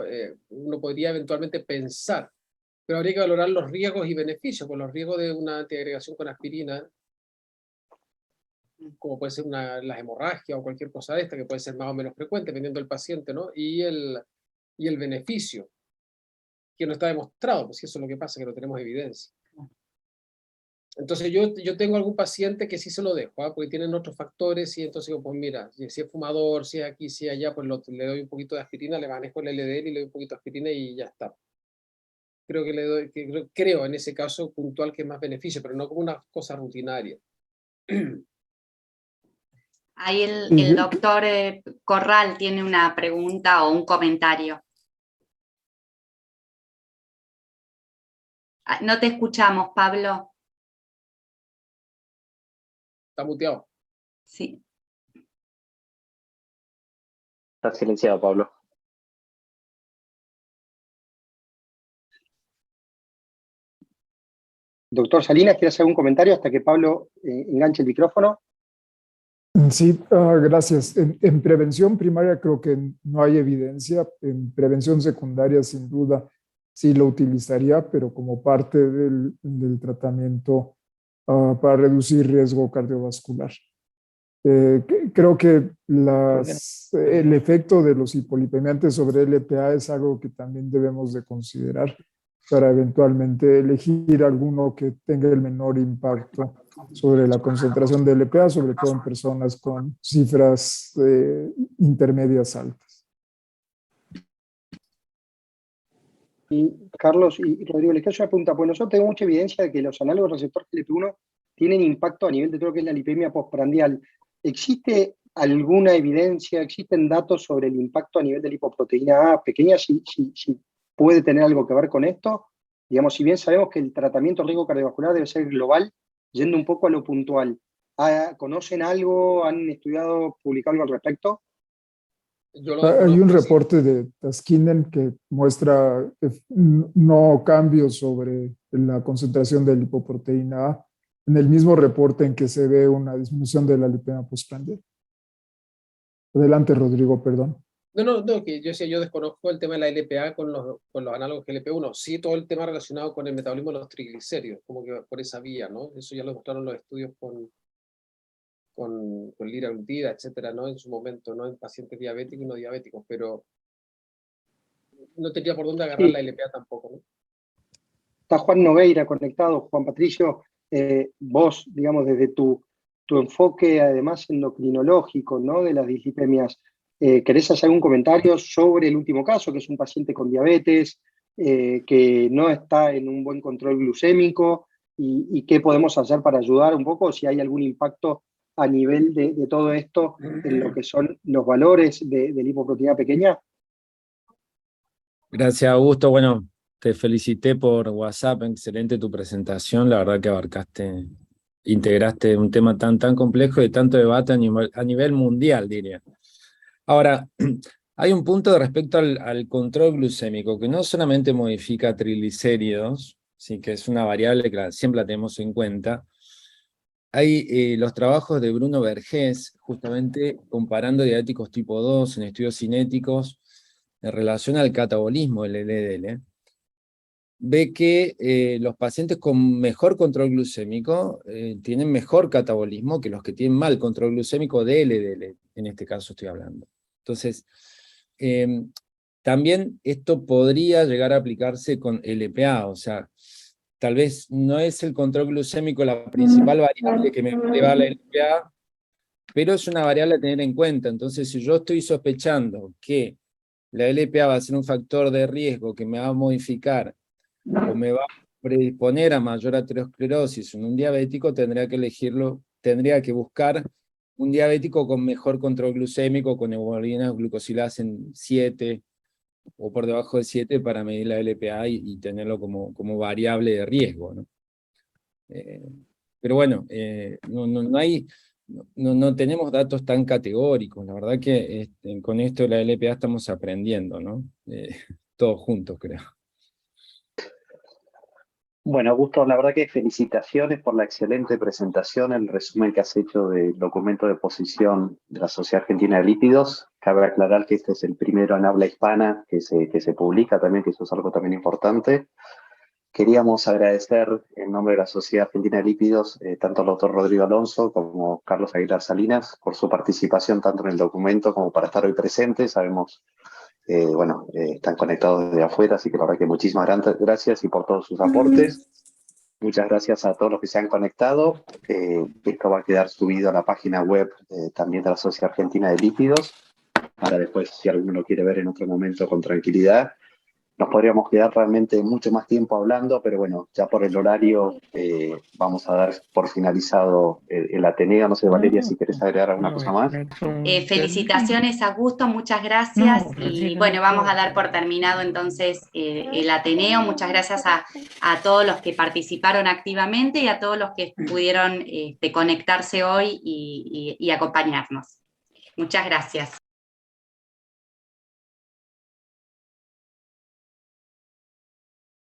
Uno podría eventualmente pensar, pero habría que valorar los riesgos y beneficios, pues los riesgos de una antiagregación con aspirina, como puede ser las hemorragias o cualquier cosa de esta, que puede ser más o menos frecuente, dependiendo del paciente, ¿no? Y el beneficio, que no está demostrado, pues eso es lo que pasa, que no tenemos evidencia. Entonces yo tengo algún paciente que sí se lo dejo, porque tienen otros factores y entonces digo, pues mira, si es fumador, si es aquí, si es allá, pues le doy un poquito de aspirina, le manejo el LDL y le doy un poquito de aspirina y ya está. Creo que creo en ese caso puntual que es más beneficio, pero no como una cosa rutinaria. Ahí el doctor Corral tiene una pregunta o un comentario. No te escuchamos, Pablo. Está muteado. Sí. Está silenciado, Pablo. Doctor Salinas, ¿quiere hacer algún comentario hasta que Pablo enganche el micrófono? Sí, gracias. En prevención primaria creo que no hay evidencia. En prevención secundaria, sin duda, sí lo utilizaría, pero como parte del tratamiento para reducir riesgo cardiovascular. Creo que el efecto de los hipolipemiantes sobre LPA es algo que también debemos de considerar para eventualmente elegir alguno que tenga el menor impacto sobre la concentración de LPA, sobre todo en personas con cifras intermedias altas. Y Carlos y Rodrigo, les quiero hacer una pregunta, pues nosotros tenemos mucha evidencia de que los análogos receptor GLP-1 tienen impacto a nivel de todo lo que es la lipemia postprandial. ¿Existe alguna evidencia, existen datos sobre el impacto a nivel de lipoproteína A pequeña, si puede tener algo que ver con esto? Digamos, si bien sabemos que el tratamiento riesgo cardiovascular debe ser global, yendo un poco a lo puntual, ¿conocen algo, han estudiado, publicado algo al respecto? Hay un reporte de Taskinen que muestra no cambios sobre la concentración de lipoproteína A, en el mismo reporte en que se ve una disminución de la lipemia postprandial. Adelante, Rodrigo, perdón. No, que yo desconozco el tema de la LPA con los análogos GLP-1, sí todo el tema relacionado con el metabolismo de los triglicéridos, como que por esa vía, ¿no? Eso ya lo mostraron los estudios con liraglutida, etcétera, ¿no? En su momento, ¿no? En pacientes diabéticos y no diabéticos, pero no tenía por dónde agarrar la LPA tampoco, ¿no? Está Juan Nogueira conectado. Juan Patricio, vos, digamos, desde tu enfoque, además endocrinológico, ¿no? De las dislipemias, ¿querés hacer algún comentario sobre el último caso, que es un paciente con diabetes, que no está en un buen control glucémico, y qué podemos hacer para ayudar un poco, si hay algún impacto a nivel de todo esto en lo que son los valores de lipoproteína pequeña? Gracias, Augusto. Bueno, te felicité por WhatsApp, excelente tu presentación, la verdad que integraste un tema tan complejo y de tanto debate a nivel mundial, diría. Ahora, hay un punto respecto al control glucémico, que no solamente modifica triglicéridos, ¿sí? Que es una variable que siempre la tenemos en cuenta. Hay los trabajos de Bruno Vergés, justamente comparando diabéticos tipo 2 en estudios cinéticos en relación al catabolismo del LDL. Ve que los pacientes con mejor control glucémico tienen mejor catabolismo que los que tienen mal control glucémico de LDL, en este caso estoy hablando. Entonces, también esto podría llegar a aplicarse con LPA, o sea, tal vez no es el control glucémico la principal variable que me va a llevar la LPA, pero es una variable a tener en cuenta. Entonces, si yo estoy sospechando que la LPA va a ser un factor de riesgo que me va a modificar o me va a predisponer a mayor aterosclerosis en un diabético, tendría que buscar un diabético con mejor control glucémico, con hemoglobina glucosilasa en 7 o por debajo de 7 para medir la LPA y tenerlo como variable de riesgo, ¿no? Pero bueno, no tenemos datos tan categóricos. La verdad que con esto de la LPA estamos aprendiendo, ¿no? Todos juntos, creo. Bueno, Augusto, la verdad que felicitaciones por la excelente presentación, el resumen que has hecho del documento de posición de la Sociedad Argentina de Lípidos. Cabe aclarar que este es el primero en habla hispana que se publica también, que eso es algo también importante. Queríamos agradecer en nombre de la Sociedad Argentina de Lípidos tanto al doctor Rodrigo Alonso como Carlos Aguilar Salinas por su participación tanto en el documento como para estar hoy presentes. Sabemos están conectados desde afuera, así que la verdad que muchísimas gracias y por todos sus aportes. Muchas gracias a todos los que se han conectado. Esto va a quedar subido a la página web también de la Sociedad Argentina de Lípidos, para después, si alguno lo quiere ver en otro momento con tranquilidad. Nos podríamos quedar realmente mucho más tiempo hablando, pero bueno, ya por el horario vamos a dar por finalizado el Ateneo. No sé, Valeria, si querés agregar alguna cosa más. Felicitaciones, Augusto, muchas gracias. Y bueno, vamos a dar por terminado entonces el Ateneo. Muchas gracias a todos los que participaron activamente y a todos los que pudieron conectarse hoy y acompañarnos. Muchas gracias.